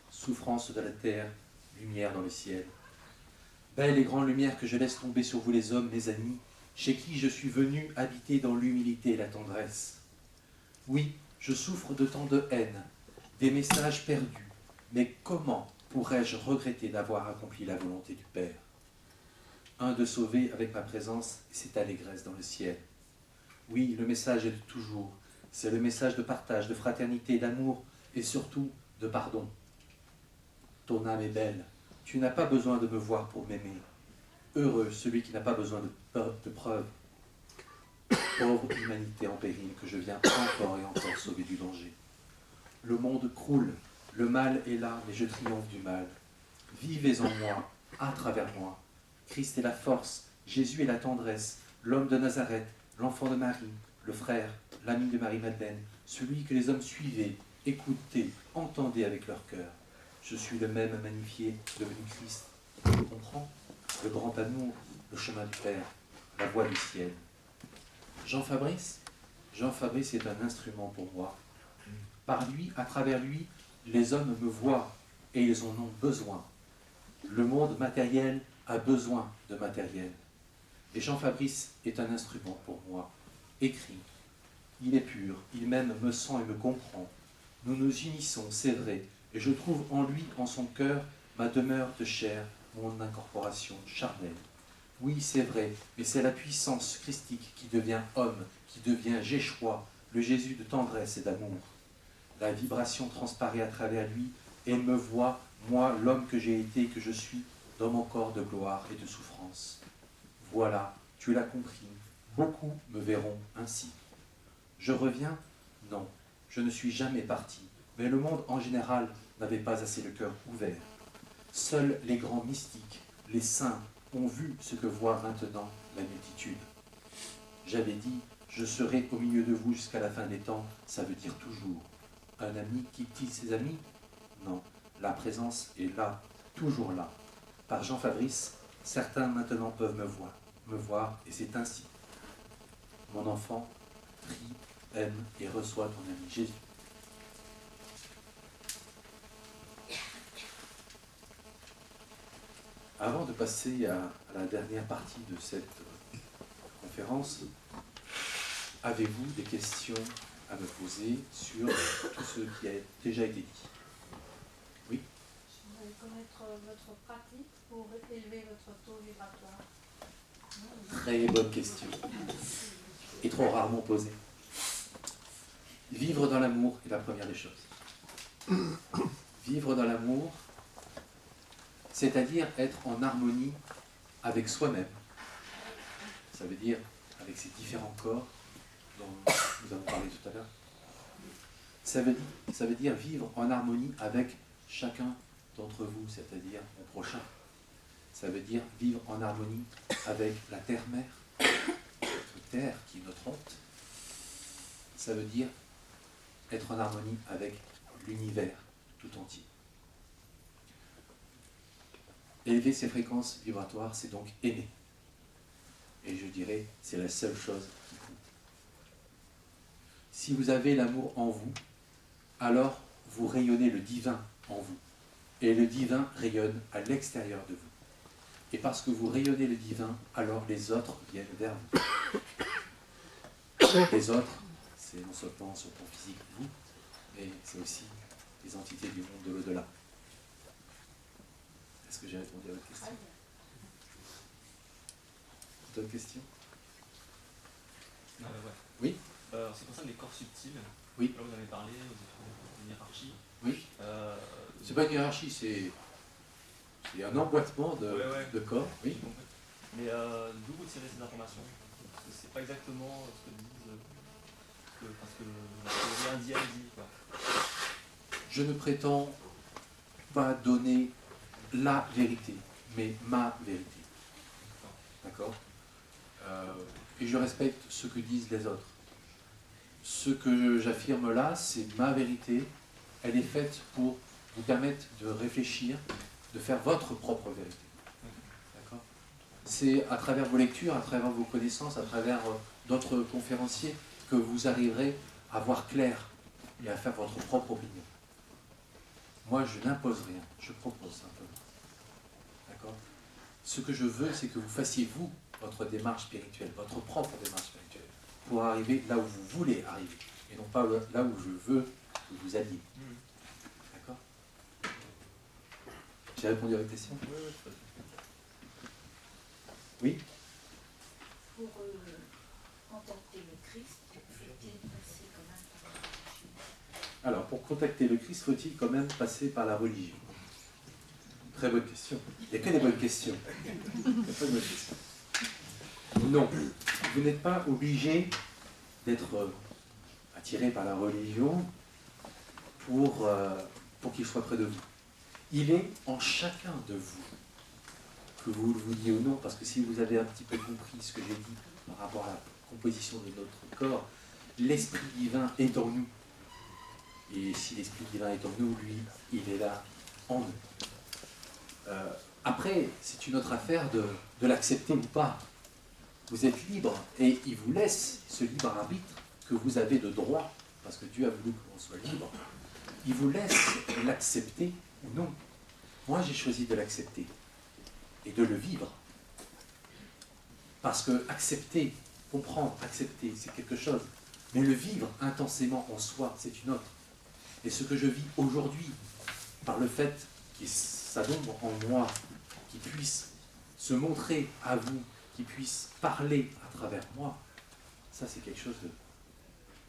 Souffrance de la terre, lumière dans le ciel. Belle et grande lumière que je laisse tomber sur vous les hommes, mes amis, chez qui je suis venu habiter dans l'humilité et la tendresse. Oui, je souffre de tant de haine, des messages perdus, mais comment pourrais-je regretter d'avoir accompli la volonté du Père? Un de sauver avec ma présence, et c'est allégresse dans le ciel. Oui, le message est de toujours, c'est le message de partage, de fraternité, d'amour, et surtout de pardon. Ton âme est belle, tu n'as pas besoin de me voir pour m'aimer. Heureux celui qui n'a pas besoin de preuves. Pauvre humanité en péril que je viens encore et encore sauver du danger. Le monde croule, le mal est là, mais je triomphe du mal. Vivez en moi, à travers moi. Christ est la force, Jésus est la tendresse, l'homme de Nazareth, l'enfant de Marie, le frère, l'ami de Marie-Madeleine, celui que les hommes suivaient, écoutaient, entendaient avec leur cœur. Je suis le même magnifié, devenu Christ. Tu comprends? Le grand amour, le chemin du Père, la voie du ciel. Jean Fabrice est un instrument pour moi. Par lui, à travers lui, les hommes me voient et ils en ont besoin. Le monde matériel a besoin de matériel. Et Jean Fabrice est un instrument pour moi. Écrit. Il est pur, il m'aime, me sent et me comprend. Nous nous unissons, c'est vrai, et je trouve en lui, en son cœur, ma demeure de chair, mon incorporation charnelle. Oui, c'est vrai, mais c'est la puissance christique qui devient homme, qui devient Jéchoua, le Jésus de tendresse et d'amour. La vibration transparaît à travers lui, et il me voit, moi, l'homme que j'ai été et que je suis, dans mon corps de gloire et de souffrance. Voilà, tu l'as compris, beaucoup me verront ainsi. Je reviens? Non, je ne suis jamais parti, mais le monde en général n'avait pas assez le cœur ouvert. Seuls les grands mystiques, les saints, ont vu ce que voit maintenant la multitude. J'avais dit, je serai au milieu de vous jusqu'à la fin des temps, ça veut dire toujours. Un ami quitte-t-il ses amis? Non, la présence est là, toujours là. Par Jean Fabrice, certains maintenant peuvent me voir, et c'est ainsi. Mon enfant, prie, aime et reçoit ton ami Jésus. Avant de passer à la dernière partie de cette conférence, avez-vous des questions à me poser sur tout ce qui a déjà été dit? Oui? Je voudrais connaître votre pratique pour élever votre taux vibratoire. Très bonne question. Et trop rarement posée. Vivre dans l'amour est la première des choses. Vivre dans l'amour, c'est-à-dire être en harmonie avec soi-même. Ça veut dire avec ses différents corps dont nous avons parlé tout à l'heure. Ça veut dire vivre en harmonie avec chacun d'entre vous, c'est-à-dire mon prochain. Ça veut dire vivre en harmonie avec la terre-mère, notre terre qui est notre hôte. Ça veut dire être en harmonie avec l'univers tout entier. Élever ses fréquences vibratoires, c'est donc aimer. Et je dirais, c'est la seule chose qui compte. Si vous avez l'amour en vous, alors vous rayonnez le divin en vous. Et le divin rayonne à l'extérieur de vous. Et parce que vous rayonnez le divin, alors les autres viennent vers vous. Les autres, c'est non seulement sur le plan physique, vous, mais c'est aussi les entités du monde de l'au-delà. Est-ce que j'ai répondu à votre question? D'autres questions? Ouais. Oui. En ce qui concerne les corps subtils, oui. Là vous avez parlé aux hiérarchies. Oui. C'est pas une hiérarchie, c'est un emboîtement de corps. Oui. Mais d'où vous tirez ces informations? Parce que c'est pas exactement ce que disent. Parce que rien dit, quoi. Je ne prétends pas donner la vérité, mais ma vérité. D'accord? Et je respecte ce que disent les autres. Ce que j'affirme là, c'est ma vérité. Elle est faite pour vous permettre de réfléchir, de faire votre propre vérité. D'accord? C'est à travers vos lectures, à travers vos connaissances, à travers d'autres conférenciers que vous arriverez à voir clair et à faire votre propre opinion. Moi, je n'impose rien, je propose simplement. D'accord? Ce que je veux, c'est que vous fassiez, vous, votre démarche spirituelle, votre propre démarche spirituelle, pour arriver là où vous voulez arriver, et non pas là où je veux que vous alliez. D'accord? J'ai répondu à votre question? Oui? Pour contacter le Christ, faut-il passer quand même par la religion? Alors, pour contacter le Christ, faut-il quand même passer par la religion? Très bonne question. Il n'y a que des bonnes questions. Il n'y a pas de bonnes questions. Non, vous n'êtes pas obligé d'être attiré par la religion pour qu'il soit près de vous. Il est en chacun de vous, que vous le vouliez ou non, parce que si vous avez un petit peu compris ce que j'ai dit par rapport à la composition de notre corps, l'Esprit divin est en nous. Et si l'Esprit divin est en nous, lui, il est là en nous. Après, c'est une autre affaire de l'accepter ou pas. Vous êtes libre et il vous laisse ce libre arbitre que vous avez de droit, parce que Dieu a voulu qu'on soit libre. Il vous laisse l'accepter ou non. Moi, j'ai choisi de l'accepter et de le vivre. Parce que accepter, comprendre, accepter, c'est quelque chose. Mais le vivre intensément en soi, c'est une autre. Et ce que je vis aujourd'hui, par le fait qu'il s'adombre en moi, qu'il puisse se montrer à vous, qu'il puisse parler à travers moi, ça c'est quelque chose de...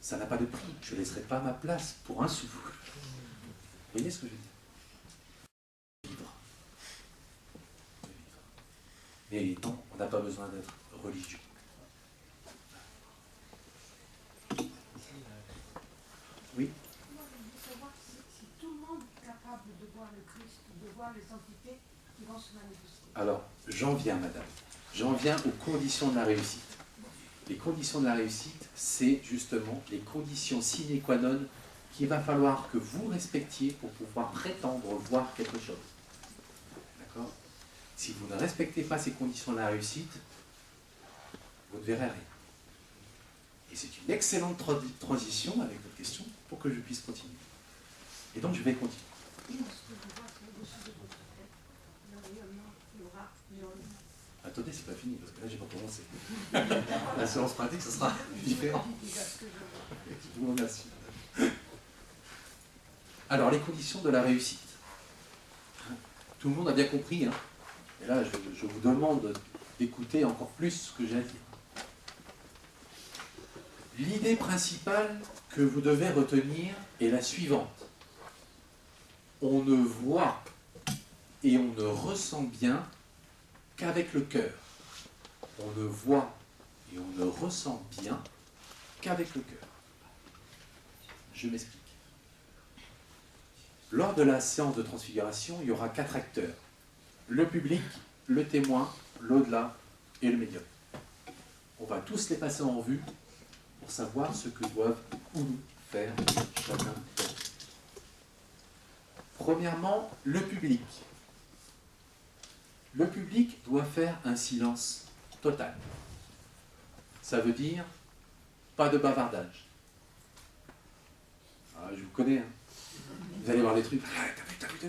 Ça n'a pas de prix. Je ne laisserai pas ma place pour un sou. Vous voyez ce que je veux dire? Vivre. Mais non, on n'a pas besoin d'être religieux. Oui? Moi, je veux savoir si tout le monde est capable de voir le Christ, de voir les entités qui vont se manifester. Alors, j'en viens, madame. J'en viens aux conditions de la réussite. Les conditions de la réussite, c'est justement les conditions sine qua non qu'il va falloir que vous respectiez pour pouvoir prétendre voir quelque chose. D'accord? Si vous ne respectez pas ces conditions de la réussite, vous ne verrez rien. Et c'est une excellente transition avec votre question pour que je puisse continuer. Et donc, je vais continuer. Ce que je vois, c'est au-dessus de votre tête, le rayonnement, l'aura, jaune. Attendez, c'est pas fini, parce que là, j'ai pas commencé. La séance pratique, ce sera différent. Je vous remercie. Alors, les conditions de la réussite. Tout le monde a bien compris, hein. Et là, je vous demande d'écouter encore plus ce que j'ai à dire. L'idée principale que vous devez retenir est la suivante. On ne voit et on ne ressent bien qu'avec le cœur. On ne voit et on ne ressent bien qu'avec le cœur. Je m'explique. Lors de la séance de transfiguration, il y aura 4 acteurs. Le public, le témoin, l'au-delà et le médium. On va tous les passer en revue pour savoir ce que doivent ou nous faire chacun d'eux. Premièrement, le public. Le public doit faire un silence total. Ça veut dire pas de bavardage. Ah, je vous connais, hein. Vous allez voir des trucs. Ah, t'as vu.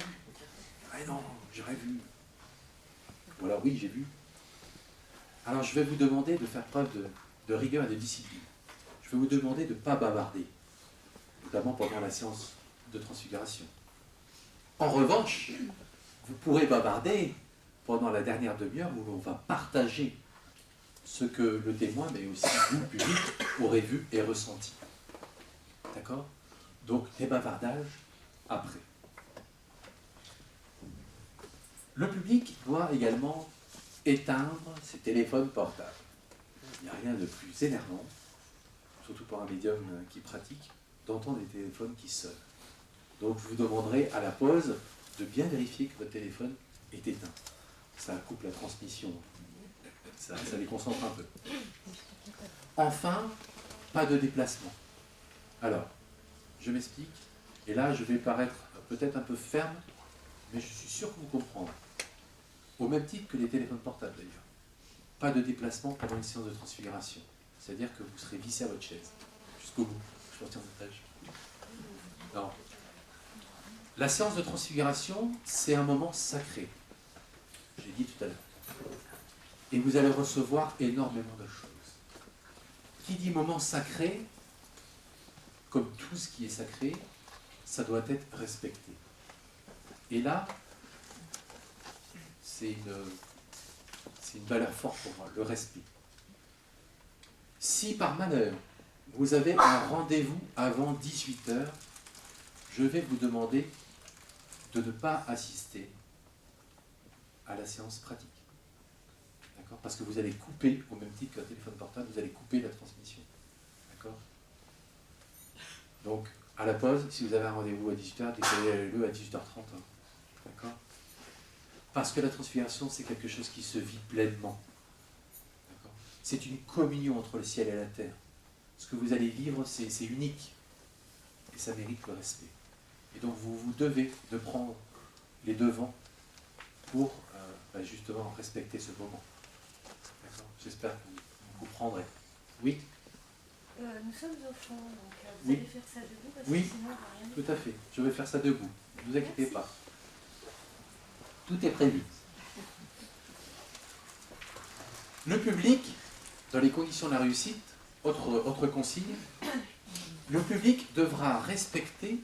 Ah non, j'aurais vu. Voilà, oui, j'ai vu. Alors, je vais vous demander de faire preuve de rigueur et de discipline. Je vais vous demander de ne pas bavarder, notamment pendant la séance de transfiguration. En revanche, vous pourrez bavarder pendant la dernière demi-heure où l'on va partager ce que le témoin, mais aussi vous, le public, aurez vu et ressenti. D'accord? Donc, les bavardages après. Le public doit également éteindre ses téléphones portables. Il n'y a rien de plus énervant, surtout pour un médium qui pratique, d'entendre des téléphones qui sonnent. Donc, je vous demanderai à la pause de bien vérifier que votre téléphone est éteint. Ça coupe la transmission. Ça les concentre un peu. Enfin, pas de déplacement. Alors, je m'explique. Et là, je vais paraître peut-être un peu ferme, mais je suis sûr que vous comprendrez. Au même titre que les téléphones portables, d'ailleurs. Pas de déplacement pendant une séance de transfiguration. C'est-à-dire que vous serez vissé à votre chaise. Jusqu'au bout. Je retiens votre âge. Non. La séance de transfiguration, c'est un moment sacré. J'ai dit tout à l'heure. Et vous allez recevoir énormément de choses. Qui dit moment sacré, comme tout ce qui est sacré, ça doit être respecté. Et là, c'est une valeur forte pour moi, le respect. Si par malheur, vous avez un rendez-vous avant 18h, je vais vous demander de ne pas assister à la séance pratique. D'accord? Parce que vous allez couper, au même titre qu'un téléphone portable, vous allez couper la transmission. D'accord? Donc, à la pause, si vous avez un rendez-vous à 18h, décalez-le à 18h30. Hein. D'accord? Parce que la transfiguration, c'est quelque chose qui se vit pleinement. D'accord? C'est une communion entre le ciel et la terre. Ce que vous allez vivre, c'est unique. Et ça mérite le respect. Et donc, vous devez de prendre les devants pour justement respecter ce moment. D'accord? J'espère que vous comprendrez. Oui? Nous sommes au fond, donc vous Oui. allez faire ça debout parce Oui. que sinon on va rien Tout à fait. Je vais faire ça debout. Ne vous inquiétez pas. Tout est prévu. Le public, dans les conditions de la réussite, autre consigne, le public devra respecter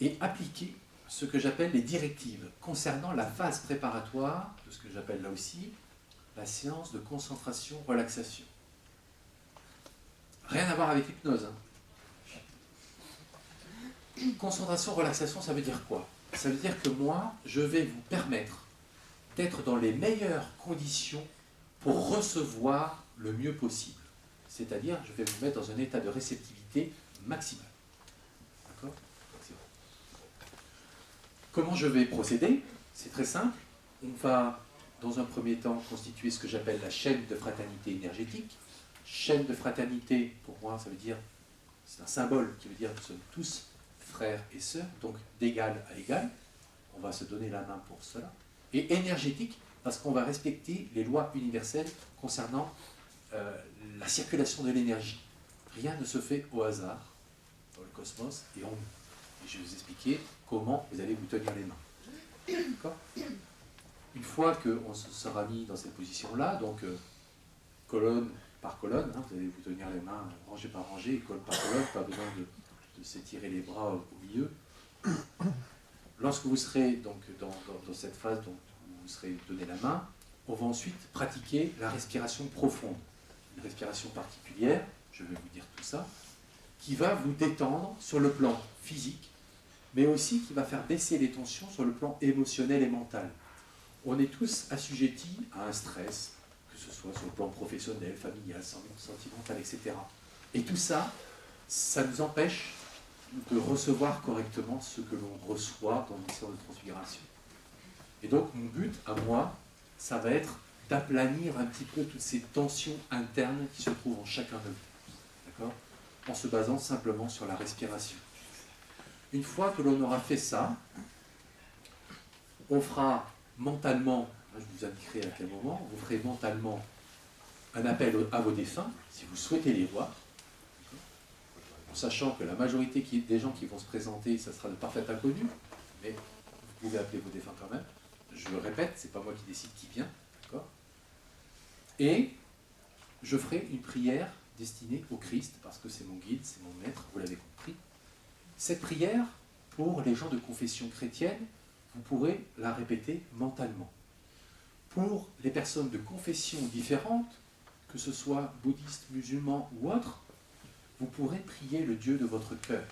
et appliquer ce que j'appelle les directives concernant la phase préparatoire de ce que j'appelle là aussi la séance de concentration-relaxation. Rien à voir avec l'hypnose. Hein. Concentration-relaxation, ça veut dire quoi? Ça veut dire que moi, je vais vous permettre d'être dans les meilleures conditions pour recevoir le mieux possible. C'est-à-dire, je vais vous mettre dans un état de réceptivité maximale. D'accord? Comment je vais procéder? C'est très simple. On va, dans un premier temps, constituer ce que j'appelle la chaîne de fraternité énergétique. Chaîne de fraternité, pour moi, ça veut dire, c'est un symbole qui veut dire que nous sommes tous frères et sœurs, donc d'égal à égal. On va se donner la main pour cela. Et énergétique, parce qu'on va respecter les lois universelles concernant la circulation de l'énergie. Rien ne se fait au hasard dans le cosmos et en nous. Et je vais vous expliquer comment vous allez vous tenir les mains. D'accord? Une fois qu'on se sera mis dans cette position-là, donc colonne par colonne, hein, vous allez vous tenir les mains rangée par rangée, colonne par colonne, pas besoin de s'étirer les bras au milieu. Lorsque vous serez donc dans cette phase où vous serez donné la main, on va ensuite pratiquer la respiration profonde. Une respiration particulière, je vais vous dire tout ça, qui va vous détendre sur le plan physique, mais aussi qui va faire baisser les tensions sur le plan émotionnel et mental. On est tous assujettis à un stress, que ce soit sur le plan professionnel, familial, sentimental, etc. Et tout ça, ça nous empêche de recevoir correctement ce que l'on reçoit dans une séance de transfiguration. Et donc, mon but, à moi, ça va être d'aplanir un petit peu toutes ces tensions internes qui se trouvent en chacun de nous. D'accord? En se basant simplement sur la respiration. Une fois que l'on aura fait ça, on fera mentalement, je vous indiquerai à quel moment, vous ferez mentalement un appel à vos défunts, si vous souhaitez les voir, en sachant que la majorité des gens qui vont se présenter, ça sera de parfaits inconnus, mais vous pouvez appeler vos défunts quand même. Je le répète, c'est pas moi qui décide qui vient, d'accord? Et je ferai une prière destinée au Christ, parce que c'est mon guide, c'est mon maître, vous l'avez compris. Cette prière, pour les gens de confession chrétienne, vous pourrez la répéter mentalement. Pour les personnes de confession différentes, que ce soit bouddhistes, musulmans ou autres, vous pourrez prier le Dieu de votre cœur.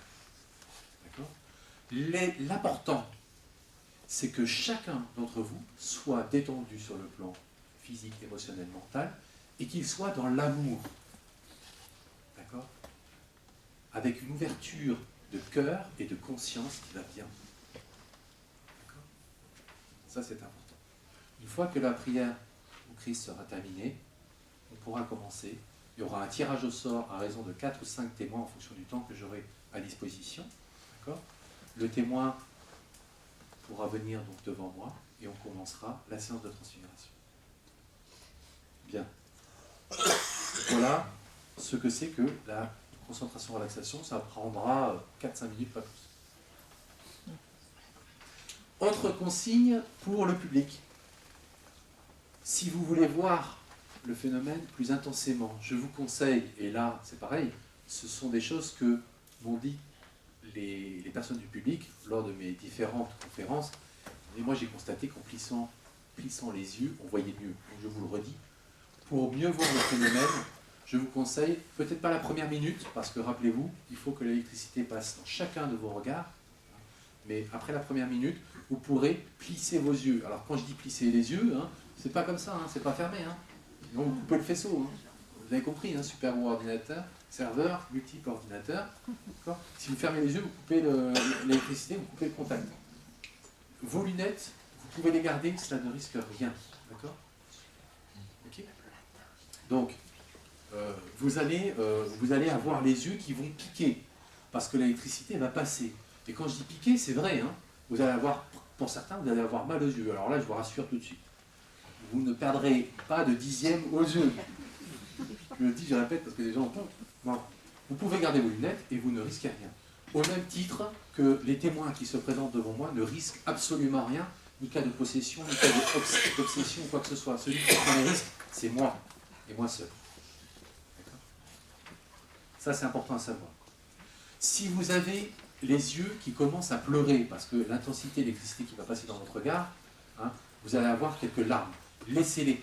D'accord? L'important, c'est que chacun d'entre vous soit détendu sur le plan physique, émotionnel, mental, et qu'il soit dans l'amour. D'accord? Avec une ouverture de cœur et de conscience qui va bien. D'accord? Ça, c'est important. Une fois que la prière au Christ sera terminée, on pourra commencer. Il y aura un tirage au sort à raison de 4 ou 5 témoins en fonction du temps que j'aurai à disposition. D'accord? Le témoin pourra venir donc devant moi et on commencera la séance de transfiguration. Bien. Voilà ce que c'est que la concentration-relaxation. Ça prendra 4-5 minutes, pas plus. Autre consigne pour le public. Si vous voulez voir le phénomène plus intensément, je vous conseille, et là c'est pareil, ce sont des choses que m'ont dit les personnes du public lors de mes différentes conférences, et moi j'ai constaté qu'en plissant les yeux, on voyait mieux. Donc je vous le redis, pour mieux voir le phénomène, je vous conseille, peut-être pas la première minute, parce que rappelez-vous, il faut que l'électricité passe dans chacun de vos regards, mais après la première minute, vous pourrez plisser vos yeux. Alors quand je dis plisser les yeux, c'est pas comme ça, c'est pas fermé. Donc vous coupez le faisceau. Vous avez compris, super bon ordinateur, serveur, multiple ordinateur. Si vous fermez les yeux, vous coupez l'électricité, vous coupez le contact. Vos lunettes, vous pouvez les garder, cela ne risque rien. D'accord? Ok? Donc, vous allez avoir les yeux qui vont piquer, parce que l'électricité va passer. Et quand je dis piquer, c'est vrai. Vous allez avoir, pour certains, vous allez avoir mal aux yeux. Alors là, je vous rassure tout de suite. Vous ne perdrez pas de dixième aux yeux. Je le dis, je répète, parce que les gens entendent. Non. Vous pouvez garder vos lunettes et vous ne risquez rien. Au même titre que les témoins qui se présentent devant moi ne risquent absolument rien, ni cas de possession, ni cas d'obsession ou quoi que ce soit. Celui qui prend les risques, c'est moi, et moi seul. D'accord? Ça, c'est important à savoir. Si vous avez les yeux qui commencent à pleurer, parce que l'intensité d'électricité qui va passer dans votre regard, vous allez avoir quelques larmes. Laissez-les.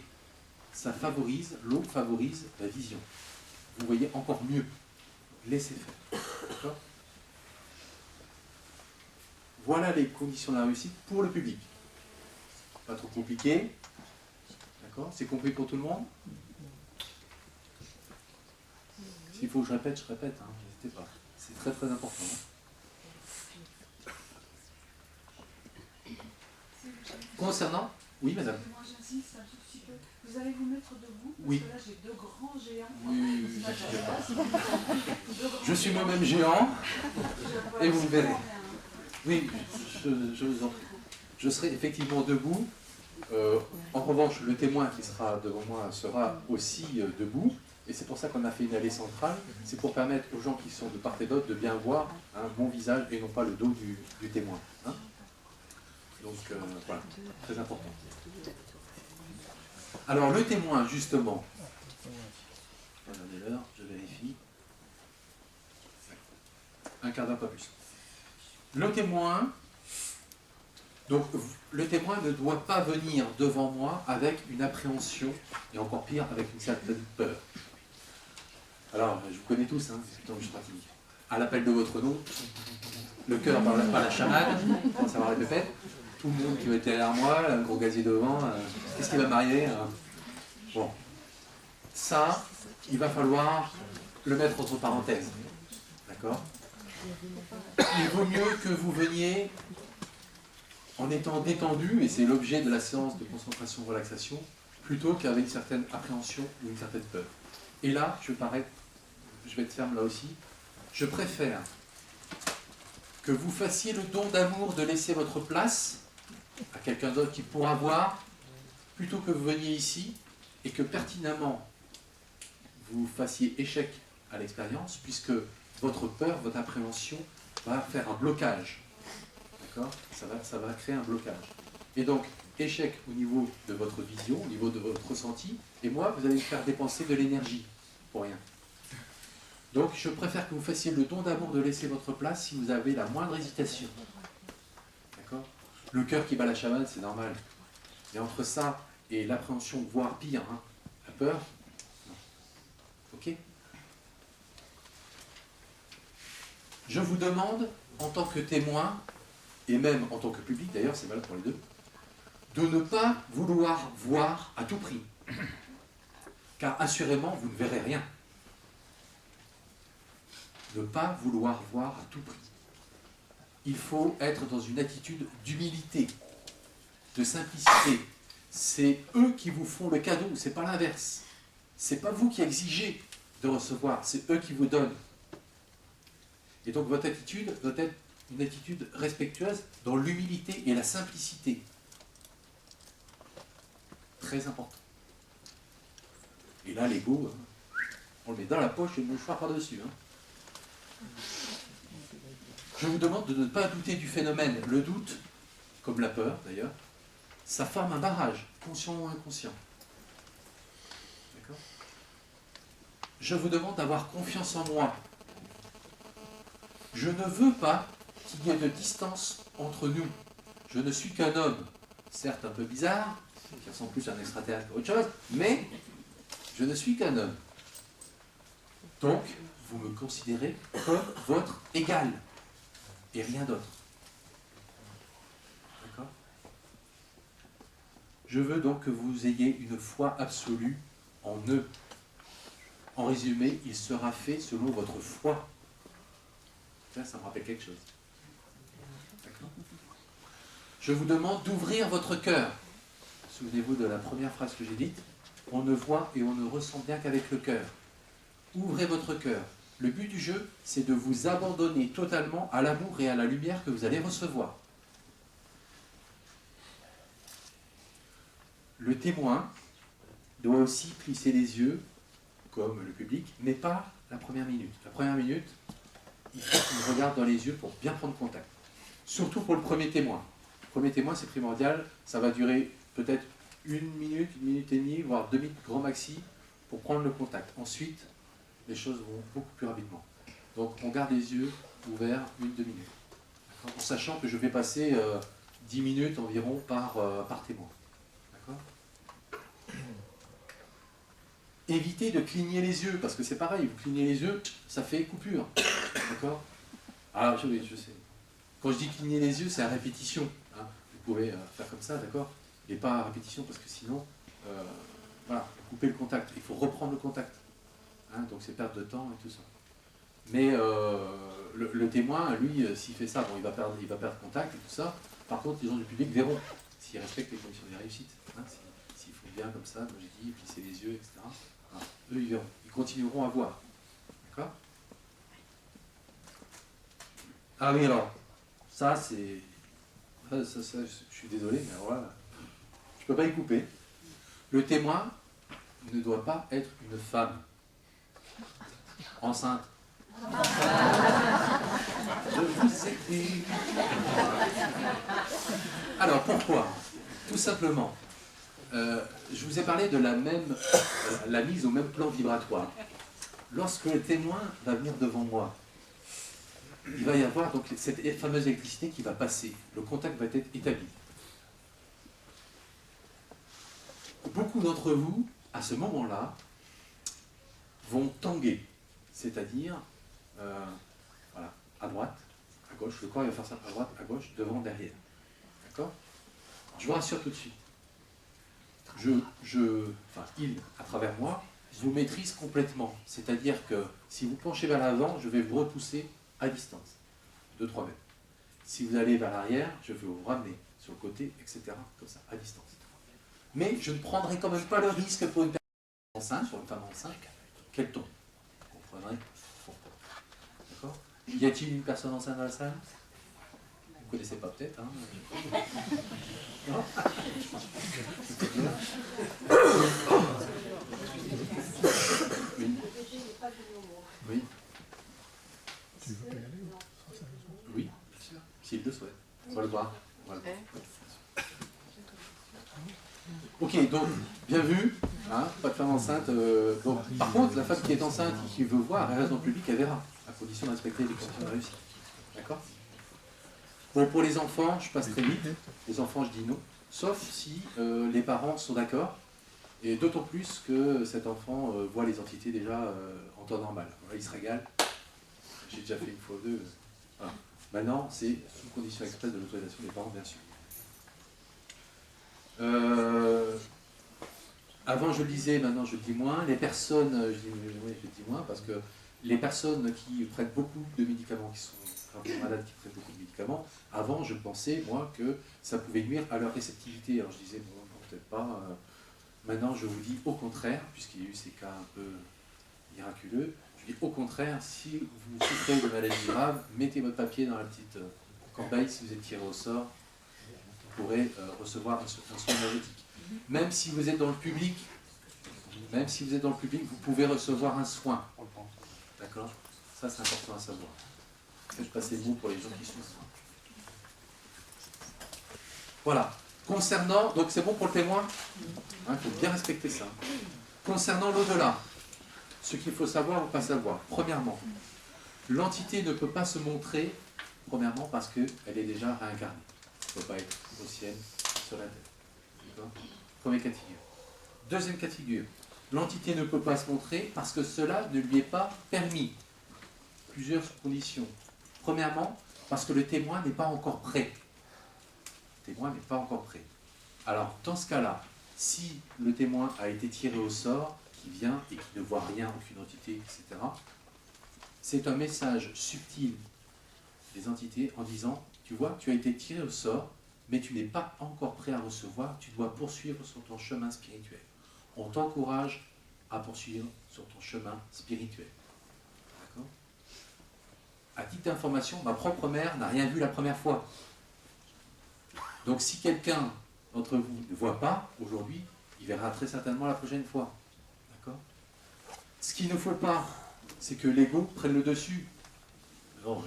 Ça favorise, l'eau favorise la vision. Vous voyez encore mieux. Laissez faire. D'accord? Voilà les conditions de la réussite pour le public. Pas trop compliqué. D'accord? C'est compris pour tout le monde? S'il faut que je répète, n'hésitez pas. C'est très très important. Concernant... Oui, madame. Moi j'insiste un tout petit peu. Vous allez vous mettre debout parce Oui. que là j'ai deux grands géants. Oui, vous inquiétez pas. Je suis moi-même géant, et vous verrez. Oui, je vous en prie. Je serai effectivement debout. En revanche, le témoin qui sera devant moi sera aussi debout. Et c'est pour ça qu'on a fait une allée centrale. C'est pour permettre aux gens qui sont de part et d'autre de bien voir un bon visage et non pas le dos du témoin. Hein. Donc voilà, très important. Alors le témoin, justement. Regardez l'heure, je vérifie. Un quart d'heure, pas plus. Le témoin, donc le témoin ne doit pas venir devant moi avec une appréhension, et encore pire, avec une certaine peur. Alors, je vous connais tous, hein, c'est plutôt je pratique. À l'appel de votre nom, le cœur par la chamade, on commence à avoir les pépettes, tout le monde qui va être derrière moi, un gros gazier devant, qu'est-ce qui va m'arriver Bon, ça, il va falloir le mettre entre parenthèses. D'accord ? Il vaut mieux que vous veniez en étant détendu, et c'est l'objet de la séance de concentration-relaxation, plutôt qu'avec une certaine appréhension ou une certaine peur. Et là, je vais être ferme là aussi, je préfère que vous fassiez le don d'amour de laisser votre place à quelqu'un d'autre qui pourra voir, plutôt que vous veniez ici et que pertinemment vous fassiez échec à l'expérience, puisque votre peur, votre appréhension va faire un blocage. D'accord ? Ça va créer un blocage. Et donc, échec au niveau de votre vision, au niveau de votre ressenti, et moi, vous allez me faire dépenser de l'énergie pour rien. Donc, je préfère que vous fassiez le don d'amour de laisser votre place si vous avez la moindre hésitation. D'accord ? Le cœur qui bat la chamade, c'est normal. Mais entre ça et l'appréhension, voire pire, hein, la peur, non. Ok ? Je vous demande, en tant que témoin, et même en tant que public, d'ailleurs, c'est valable pour les deux, de ne pas vouloir voir à tout prix. Car assurément, vous ne verrez rien. Ne pas vouloir voir à tout prix. Il faut être dans une attitude d'humilité, de simplicité. C'est eux qui vous font le cadeau, c'est pas l'inverse. C'est pas vous qui exigez de recevoir, c'est eux qui vous donnent. Et donc votre attitude doit être une attitude respectueuse dans l'humilité et la simplicité. Très important. Et là, l'ego, on le met dans la poche et le mouchoir par-dessus. Je vous demande de ne pas douter du phénomène. Le doute, comme la peur d'ailleurs, ça forme un barrage, conscient ou inconscient. D'accord ? Je vous demande d'avoir confiance en moi. Je ne veux pas qu'il y ait de distance entre nous. Je ne suis qu'un homme, certes un peu bizarre, qui ressemble plus à un extraterrestre qu'autre chose, mais je ne suis qu'un homme. Donc, vous me considérez comme votre égal, et rien d'autre. D'accord ? Je veux donc que vous ayez une foi absolue en eux. En résumé, il sera fait selon votre foi. Ça me rappelle quelque chose. D'accord ? Je vous demande d'ouvrir votre cœur. Souvenez-vous de la première phrase que j'ai dite. On ne voit et on ne ressent bien qu'avec le cœur. Ouvrez votre cœur. Le but du jeu, c'est de vous abandonner totalement à l'amour et à la lumière que vous allez recevoir. Le témoin doit aussi plisser les yeux, comme le public, mais pas la première minute. La première minute, il faut qu'il regarde dans les yeux pour bien prendre contact. Surtout pour le premier témoin. Le premier témoin, c'est primordial. Ça va durer peut-être 1 minute, 1 minute et demie, voire 2 minutes grand maxi pour prendre le contact. Ensuite, les choses vont beaucoup plus rapidement. Donc, on garde les yeux ouverts 1-2 minutes. En sachant que je vais passer 10 minutes environ par témoin. D'accord ? Évitez de cligner les yeux, parce que c'est pareil, vous clignez les yeux, ça fait coupure. D'accord ? Alors, je sais. Quand je dis cligner les yeux, c'est à répétition. Hein. Vous pouvez faire comme ça, d'accord ? Et pas à répétition, parce que sinon, voilà, couper le contact. Il faut reprendre le contact. Hein, donc c'est perte de temps et tout ça. Mais le témoin, lui, s'il fait ça, bon, il va perdre contact et tout ça. Par contre, les gens du public verront s'ils respectent les conditions de réussite. Hein, s'ils font bien comme ça, comme j'ai dit, plisser les yeux, etc. Alors, eux, ils verront. Ils continueront à voir. D'accord? Ah oui, alors, ça, c'est... Ça, je suis désolé, mais alors là, je ne peux pas y couper. Le témoin ne doit pas être une femme enceinte. Je vous écoute. Alors, pourquoi? Tout simplement, je vous ai parlé de la mise au même plan vibratoire. Lorsque le témoin va venir devant moi, il va y avoir donc cette fameuse électricité qui va passer. Le contact va être établi. Beaucoup d'entre vous, à ce moment-là, vont tanguer. C'est-à-dire, voilà, à droite, à gauche. Le corps il va faire ça à droite, à gauche, devant, derrière. D'accord? Je vous rassure tout de suite. Il, à travers moi, vous maîtrise complètement. C'est-à-dire que si vous penchez vers l'avant, je vais vous repousser à distance, 2-3 mètres. Si vous allez vers l'arrière, je vais vous ramener sur le côté, etc. Comme ça, à distance. Mais je ne prendrai quand même pas le risque pour une personne enceinte, pour une femme enceinte, qu'elle tombe. Vous comprendrez? D'accord? Y a-t-il une personne enceinte dans la salle? Vous ne connaissez pas peut-être, hein? Non? Oui. Oui. Oui, bien sûr. S'il le souhaite. On va le voir. Ok, donc, bien vu, hein, pas de femme enceinte. Donc, par contre, la femme qui est enceinte et qui veut voir, elle reste dans le public, elle verra, à condition de respecter les conditions de réussite. D'accord? Bon, pour les enfants, je passe très vite. Les enfants, je dis non, sauf si les parents sont d'accord, et d'autant plus que cet enfant voit les entités déjà en temps normal. Voilà, il se régale. J'ai déjà fait une fois ou deux. Voilà. Maintenant, c'est sous condition expresse de l'autorisation des parents, bien sûr. Avant, je le disais, maintenant, je le dis moins. Les personnes, je dis moins, parce que les personnes qui prennent beaucoup de médicaments, qui sont malades, qui prennent beaucoup de médicaments, avant, je pensais, moi, que ça pouvait nuire à leur réceptivité. Alors, je disais, bon, peut-être pas. Maintenant, je vous dis au contraire, puisqu'il y a eu ces cas un peu miraculeux, je dis au contraire, si vous souffrez de maladies graves, mettez votre papier dans la petite corbeille. Si vous êtes tiré au sort, vous pourrez recevoir un soin énergétique. Même si vous êtes dans le public, vous pouvez recevoir un soin. D'accord? Ça, c'est important à savoir. Faites passer le mot pour les gens qui sont soins. Voilà. Concernant, donc c'est bon pour le témoin? Il faut bien respecter ça. Concernant l'au-delà, ce qu'il faut savoir ou pas savoir. Premièrement, l'entité ne peut pas se montrer, premièrement, parce qu'elle est déjà réincarnée. Elle ne peut pas être au ciel, sur la terre. D'accord? Premier cas de figure. Deuxième cas de figure. L'entité ne peut pas se montrer parce que cela ne lui est pas permis. Plusieurs conditions. Premièrement, parce que le témoin n'est pas encore prêt. Le témoin n'est pas encore prêt. Alors, dans ce cas-là, si le témoin a été tiré au sort, qui vient et qui ne voit rien, aucune entité, etc., c'est un message subtil des entités en disant, tu vois, tu as été tiré au sort, mais tu n'es pas encore prêt à recevoir, tu dois poursuivre sur ton chemin spirituel. On t'encourage à poursuivre sur ton chemin spirituel. D'accord? À titre d'information, ma propre mère n'a rien vu la première fois. Donc si quelqu'un d'entre vous ne voit pas aujourd'hui, il verra très certainement la prochaine fois. D'accord? Ce qu'il ne faut pas, c'est que l'ego prenne le dessus. Non,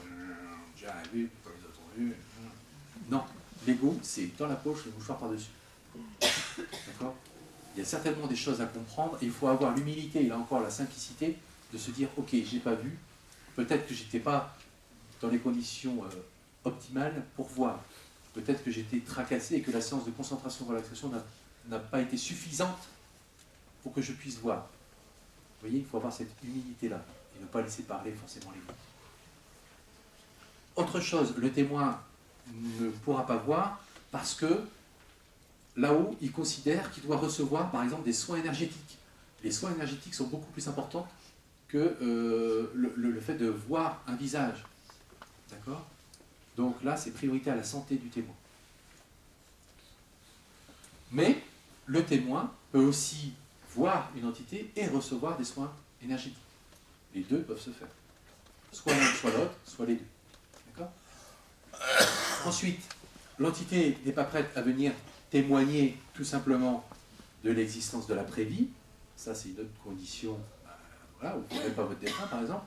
j'ai rien vu, pas les entendu. Non, l'ego, c'est dans la poche, le mouchoir par-dessus. D'accord? Il y a certainement des choses à comprendre et il faut avoir l'humilité et là encore la simplicité de se dire, ok, je n'ai pas vu, peut-être que je n'étais pas dans les conditions optimales pour voir. Peut-être que j'étais tracassé et que la séance de concentration-relaxation n'a pas été suffisante pour que je puisse voir. Vous voyez, il faut avoir cette humilité-là et ne pas laisser parler forcément les mots. Autre chose, le témoin ne pourra pas voir parce que là-haut, il considère qu'il doit recevoir, par exemple, des soins énergétiques. Les soins énergétiques sont beaucoup plus importants que le fait de voir un visage. D'accord? Donc là, c'est priorité à la santé du témoin. Mais le témoin peut aussi voir une entité et recevoir des soins énergétiques. Les deux peuvent se faire. Soit l'un, soit l'autre, soit les deux. D'accord ? Ensuite, l'entité n'est pas prête à venir témoigner tout simplement de l'existence de l'après-vie. Ça, c'est une autre condition. Voilà, vous ne pouvez pas votre défunt, par exemple.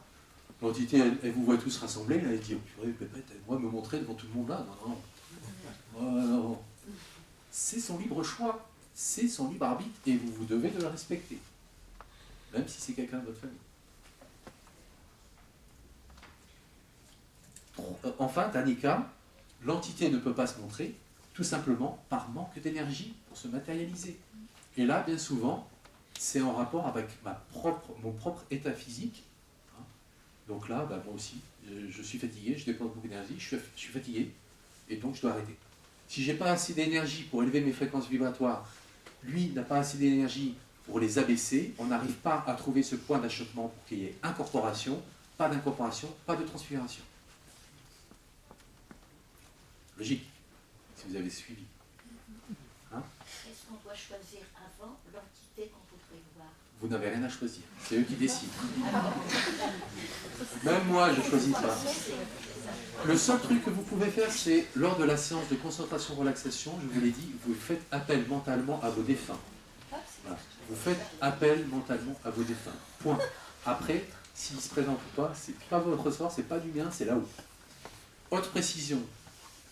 L'entité, elle vous voit tous rassemblés, elle dit, oh, purée, pépette, moi me montrer devant tout le monde là. Non, non. Oh, non. C'est son libre choix, c'est son libre arbitre, et vous devez de le respecter. Même si c'est quelqu'un de votre famille. Enfin, dernier cas, l'entité ne peut pas se montrer, tout simplement par manque d'énergie pour se matérialiser. Et là, bien souvent, c'est en rapport avec mon propre état physique. Donc là, moi aussi, je suis fatigué, je dépense beaucoup d'énergie, je suis fatigué, et donc je dois arrêter. Si je n'ai pas assez d'énergie pour élever mes fréquences vibratoires, lui n'a pas assez d'énergie pour les abaisser, on n'arrive pas à trouver ce point d'achoppement pour qu'il y ait incorporation, pas d'incorporation, pas de transfiguration. Logique, si vous avez suivi. Hein? Est-ce qu'on doit choisir avant l'entité qu'on voudrait voir? Vous n'avez rien à choisir, c'est eux qui décident. Même moi, je ne choisis pas. Le seul truc que vous pouvez faire, c'est lors de la séance de concentration-relaxation, je vous l'ai dit, vous faites appel mentalement à vos défunts. Voilà. Vous faites appel mentalement à vos défunts. Point. Après, s'ils se présentent ou pas, c'est pas votre sort, c'est pas du mien, c'est là-haut. Autre précision,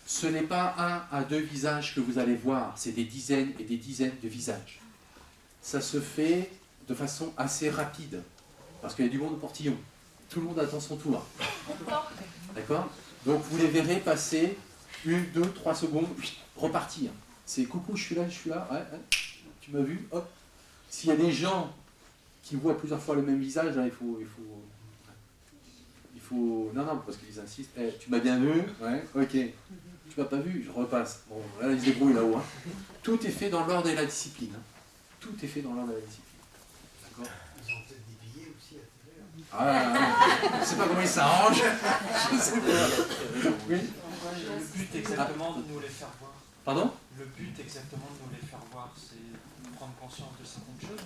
ce n'est pas 1 à 2 visages que vous allez voir, c'est des dizaines et des dizaines de visages. Ça se fait de façon assez rapide, parce qu'il y a du monde au portillon. Tout le monde attend son tour. D'accord ? Donc vous les verrez passer 1, 2, 3 secondes, repartir. C'est coucou, je suis là, ouais, tu m'as vu, hop. S'il y a des gens qui voient plusieurs fois le même visage, là, il faut... Non, parce qu'ils insistent. Tu m'as bien vu, ouais, ok. Tu m'as pas vu, je repasse. Bon, là, ils se débrouillent là-haut. Hein. Tout est fait dans l'ordre et la discipline. Hein. Tout est fait dans l'ordre et la discipline. D'accord ? Ils ont peut-être des billets aussi à je ne sais pas comment ils s'arrangent. Je sais pas. Oui. Le but exactement de nous les faire voir. Pardon ? Le but exactement de nous les faire voir, c'est prendre conscience de certaines choses.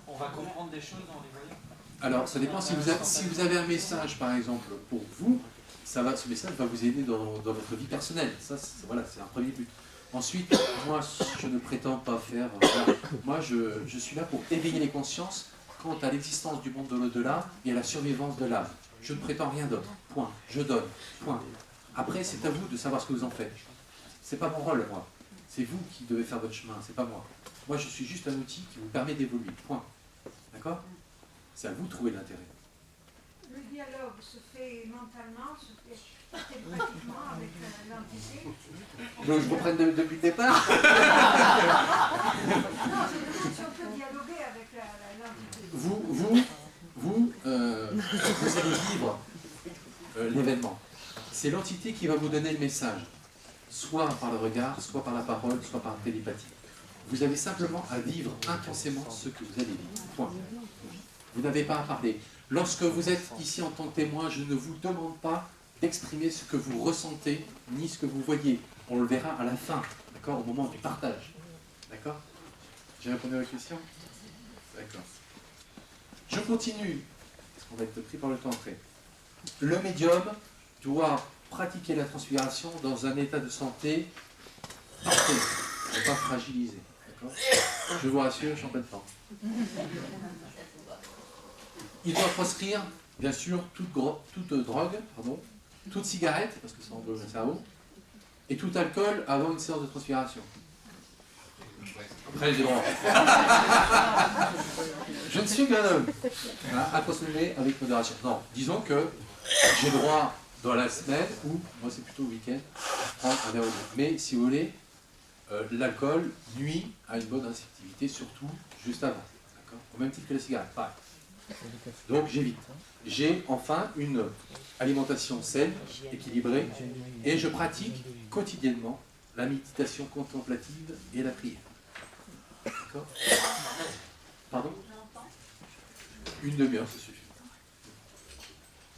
On va comprendre des choses en les voyant. Alors, ça dépend si vous avez un message, par exemple, pour vous, ce message va vous aider dans votre vie personnelle. Ça, voilà, c'est un premier but. Ensuite, moi, je ne prétends pas faire... Moi, je suis là pour éveiller les consciences quant à l'existence du monde de l'au-delà et à la survivance de l'âme. Je ne prétends rien d'autre. Point. Je donne. Point. Après, c'est à vous de savoir ce que vous en faites. C'est pas mon rôle, moi. C'est vous qui devez faire votre chemin, c'est pas moi. Moi, je suis juste un outil qui vous permet d'évoluer. Point. D'accord ? C'est à vous de trouver l'intérêt. Le dialogue se fait mentalement, se fait pratiquement avec l'entité. Donc je reprenne depuis le départ. Non, je veux dire, si on peut dialoguer avec l'entité. Vous allez vivre l'événement. C'est l'entité qui va vous donner le message, soit par le regard, soit par la parole, soit par la télépathie. Vous avez simplement à vivre intensément ce que vous allez vivre. Point. Vous n'avez pas à parler. Lorsque vous êtes ici en tant que témoin, je ne vous demande pas d'exprimer ce que vous ressentez, ni ce que vous voyez. On le verra à la fin, d'accord, au moment du partage. D'accord ? J'ai répondu à la question ? D'accord. Je continue, parce qu'on va être pris par le temps après. Le médium doit pratiquer la transfiguration dans un état de santé parfait, ne pas fragilisé. D'accord ? Je vous rassure, je suis en pleine forme. Il doit proscrire, bien sûr, toute drogue, toute cigarette, parce que ça endommage le cerveau, et tout alcool avant une séance de transfiguration. Après, j'ai droit. Je ne suis qu'un homme. Voilà, à consommer avec modération. Non, disons que j'ai droit dans la semaine, ou moi c'est plutôt le week-end, prendre un verre ou deux. Mais si vous voulez, l'alcool nuit à une bonne réceptivité, surtout juste avant. D'accord ? Au même titre que la cigarette, pareil. Donc j'évite. J'ai enfin une alimentation saine, équilibrée, et je pratique quotidiennement la méditation contemplative et la prière. D'accord ? Pardon ? Une demi-heure, ça suffit.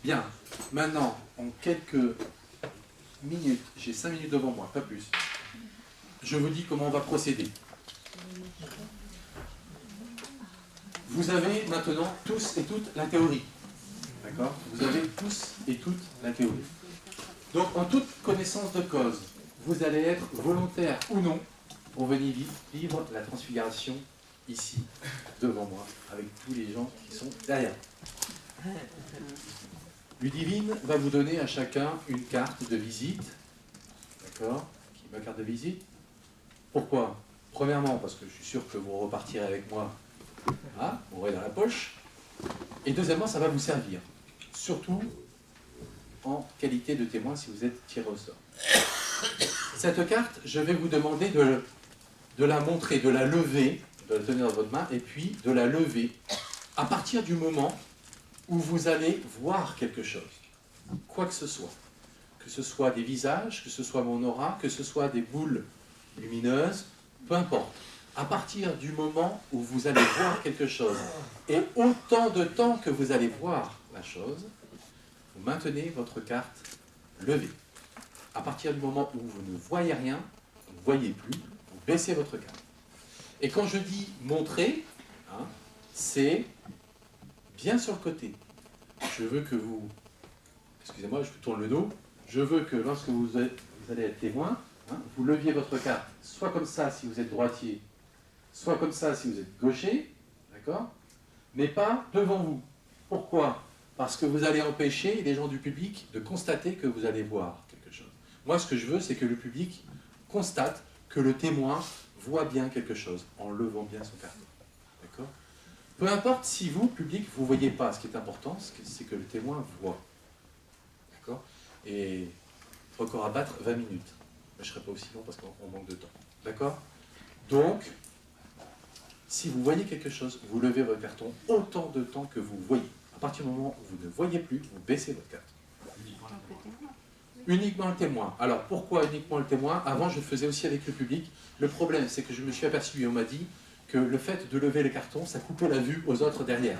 Bien. Maintenant, en quelques minutes, j'ai 5 minutes devant moi, pas plus. Je vous dis comment on va procéder. Vous avez maintenant tous et toutes la théorie. D'accord? Vous avez tous et toutes la théorie. Donc, en toute connaissance de cause, vous allez être volontaire ou non pour venir vivre la transfiguration ici, devant moi, avec tous les gens qui sont derrière. Ludivine va vous donner à chacun une carte de visite. D'accord? Qui est ma carte de visite. Pourquoi? Premièrement, parce que je suis sûr que vous repartirez avec moi, hein, vous aurez dans la poche. Et deuxièmement, ça va vous servir. Surtout en qualité de témoin si vous êtes tiré au sort. Cette carte, je vais vous demander de la montrer, de la lever, de la tenir dans votre main, et puis de la lever à partir du moment où vous allez voir quelque chose, quoi que ce soit des visages, que ce soit mon aura, que ce soit des boules lumineuses, peu importe. À partir du moment où vous allez voir quelque chose, et autant de temps que vous allez voir la chose, vous maintenez votre carte levée. À partir du moment où vous ne voyez rien, vous ne voyez plus, vous baissez votre carte. Et quand je dis montrer, hein, c'est bien sur le côté. Je veux que vous... Excusez-moi, je vous tourne le dos. Je veux que lorsque vous allez être témoin, hein, vous leviez votre carte, soit comme ça si vous êtes droitier, soit comme ça si vous êtes gaucher, d'accord? Mais pas devant vous. Pourquoi? Parce que vous allez empêcher les gens du public de constater que vous allez voir quelque chose. Moi, ce que je veux, c'est que le public constate que le témoin voit bien quelque chose, en levant bien son carton. D'accord? Peu importe si vous, public, vous ne voyez pas. Ce qui est important, c'est que le témoin voit. D'accord? Et record à battre, 20 minutes. Mais je ne serai pas aussi long parce qu'on manque de temps. D'accord? Donc, si vous voyez quelque chose, vous levez votre carton autant de temps que vous voyez. À partir du moment où vous ne voyez plus, vous baissez votre carte. Uniquement le témoin. Alors, pourquoi uniquement le témoin? Avant, je le faisais aussi avec le public. Le problème, c'est que je me suis aperçu, et on m'a dit, que le fait de lever les cartons, ça coupait la vue aux autres derrière.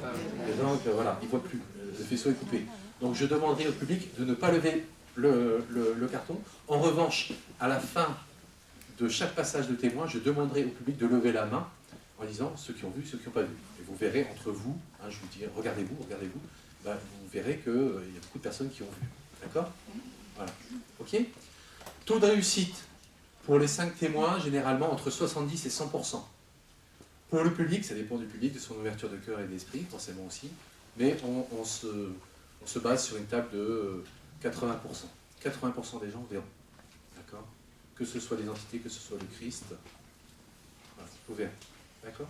Et donc, voilà, ils ne voient plus. Le faisceau est coupé. Donc, je demanderai au public de ne pas lever le carton. En revanche, à la fin de chaque passage de témoin, je demanderai au public de lever la main en disant ceux qui ont vu, ceux qui n'ont pas vu. Et vous verrez entre vous, hein, je vous dis, regardez-vous, ben, vous verrez qu'il y a beaucoup de personnes qui ont vu. D'accord? Voilà. OK? Taux de réussite pour les 5 témoins, généralement entre 70 et 100%. Pour le public, ça dépend du public, de son ouverture de cœur et d'esprit, forcément aussi, mais on se base sur une table de 80%. 80% des gens verront. D'accord? Que ce soit les entités, que ce soit le Christ. Voilà, vous verrez. D'accord?